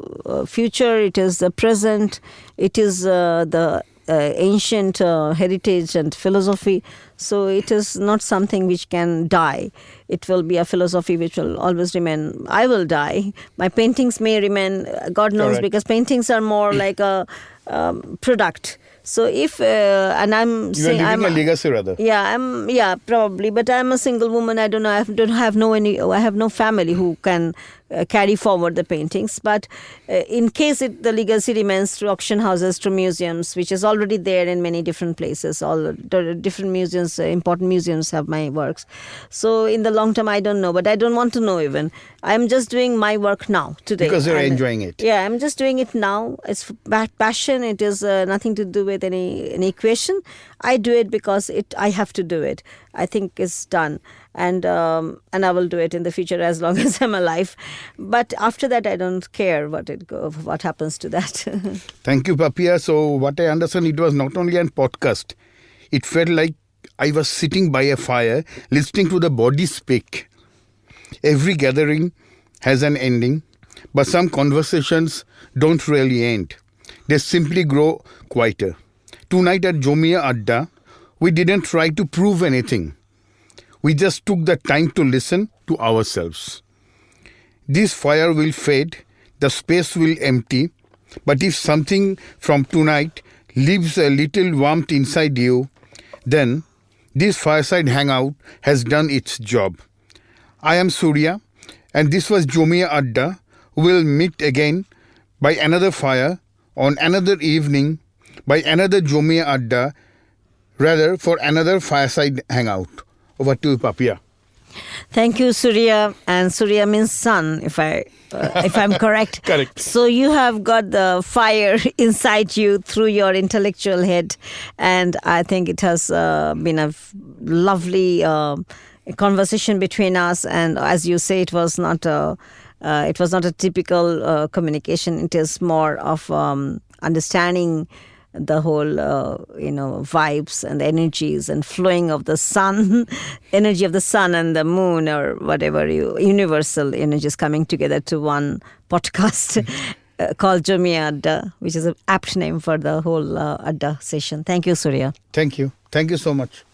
future, it is the present, it is the ancient heritage and philosophy. So it is not something which can die. It will be a philosophy which will always remain. I will die. My paintings may remain, God knows, because paintings are more like a product. So if and I'm saying I'm
a legacy rather.
Yeah, probably. But I'm a single woman. I don't know. I have no family who can carry forward the paintings. But in case the legacy remains through auction houses, through museums, which is already there in many different places. All the different museums, important museums have my works. So in the long term, I don't know. But I don't want to know even. I'm just doing my work now, today.
Because you're enjoying it.
Yeah, I'm just doing it now. It's passion. It is nothing to do with any equation. I do it because I have to do it. I think it's done. And I will do it in the future as long as I'm alive. But after that, I don't care what happens to that.
Thank you, Papia. So what I understand, it was not only a podcast. It felt like I was sitting by a fire, listening to the body speak. Every gathering has an ending, but some conversations don't really end. They simply grow quieter. Tonight at Jomiye Adda, we didn't try to prove anything. We just took the time to listen to ourselves. This fire will fade, the space will empty, but if something from tonight leaves a little warmth inside you, then this fireside hangout has done its job. I am Surya, and this was Jomiye Adda. We'll meet again by another fire, on another evening, by another Jomiye Adda, rather for another fireside hangout. Over to you, Papia.
Thank you, Surya. And Surya means sun, if I'm correct.
Correct.
So you have got the fire inside you through your intellectual head, and I think it has been a lovely conversation between us. And as you say, it was not a typical communication. It is more of understanding the whole, vibes and energies and flowing of the sun, energy of the sun and the moon, or whatever universal energies coming together to one podcast called Jomiye Adda, which is an apt name for the whole Adda session. Thank you, Surya.
Thank you. Thank you so much.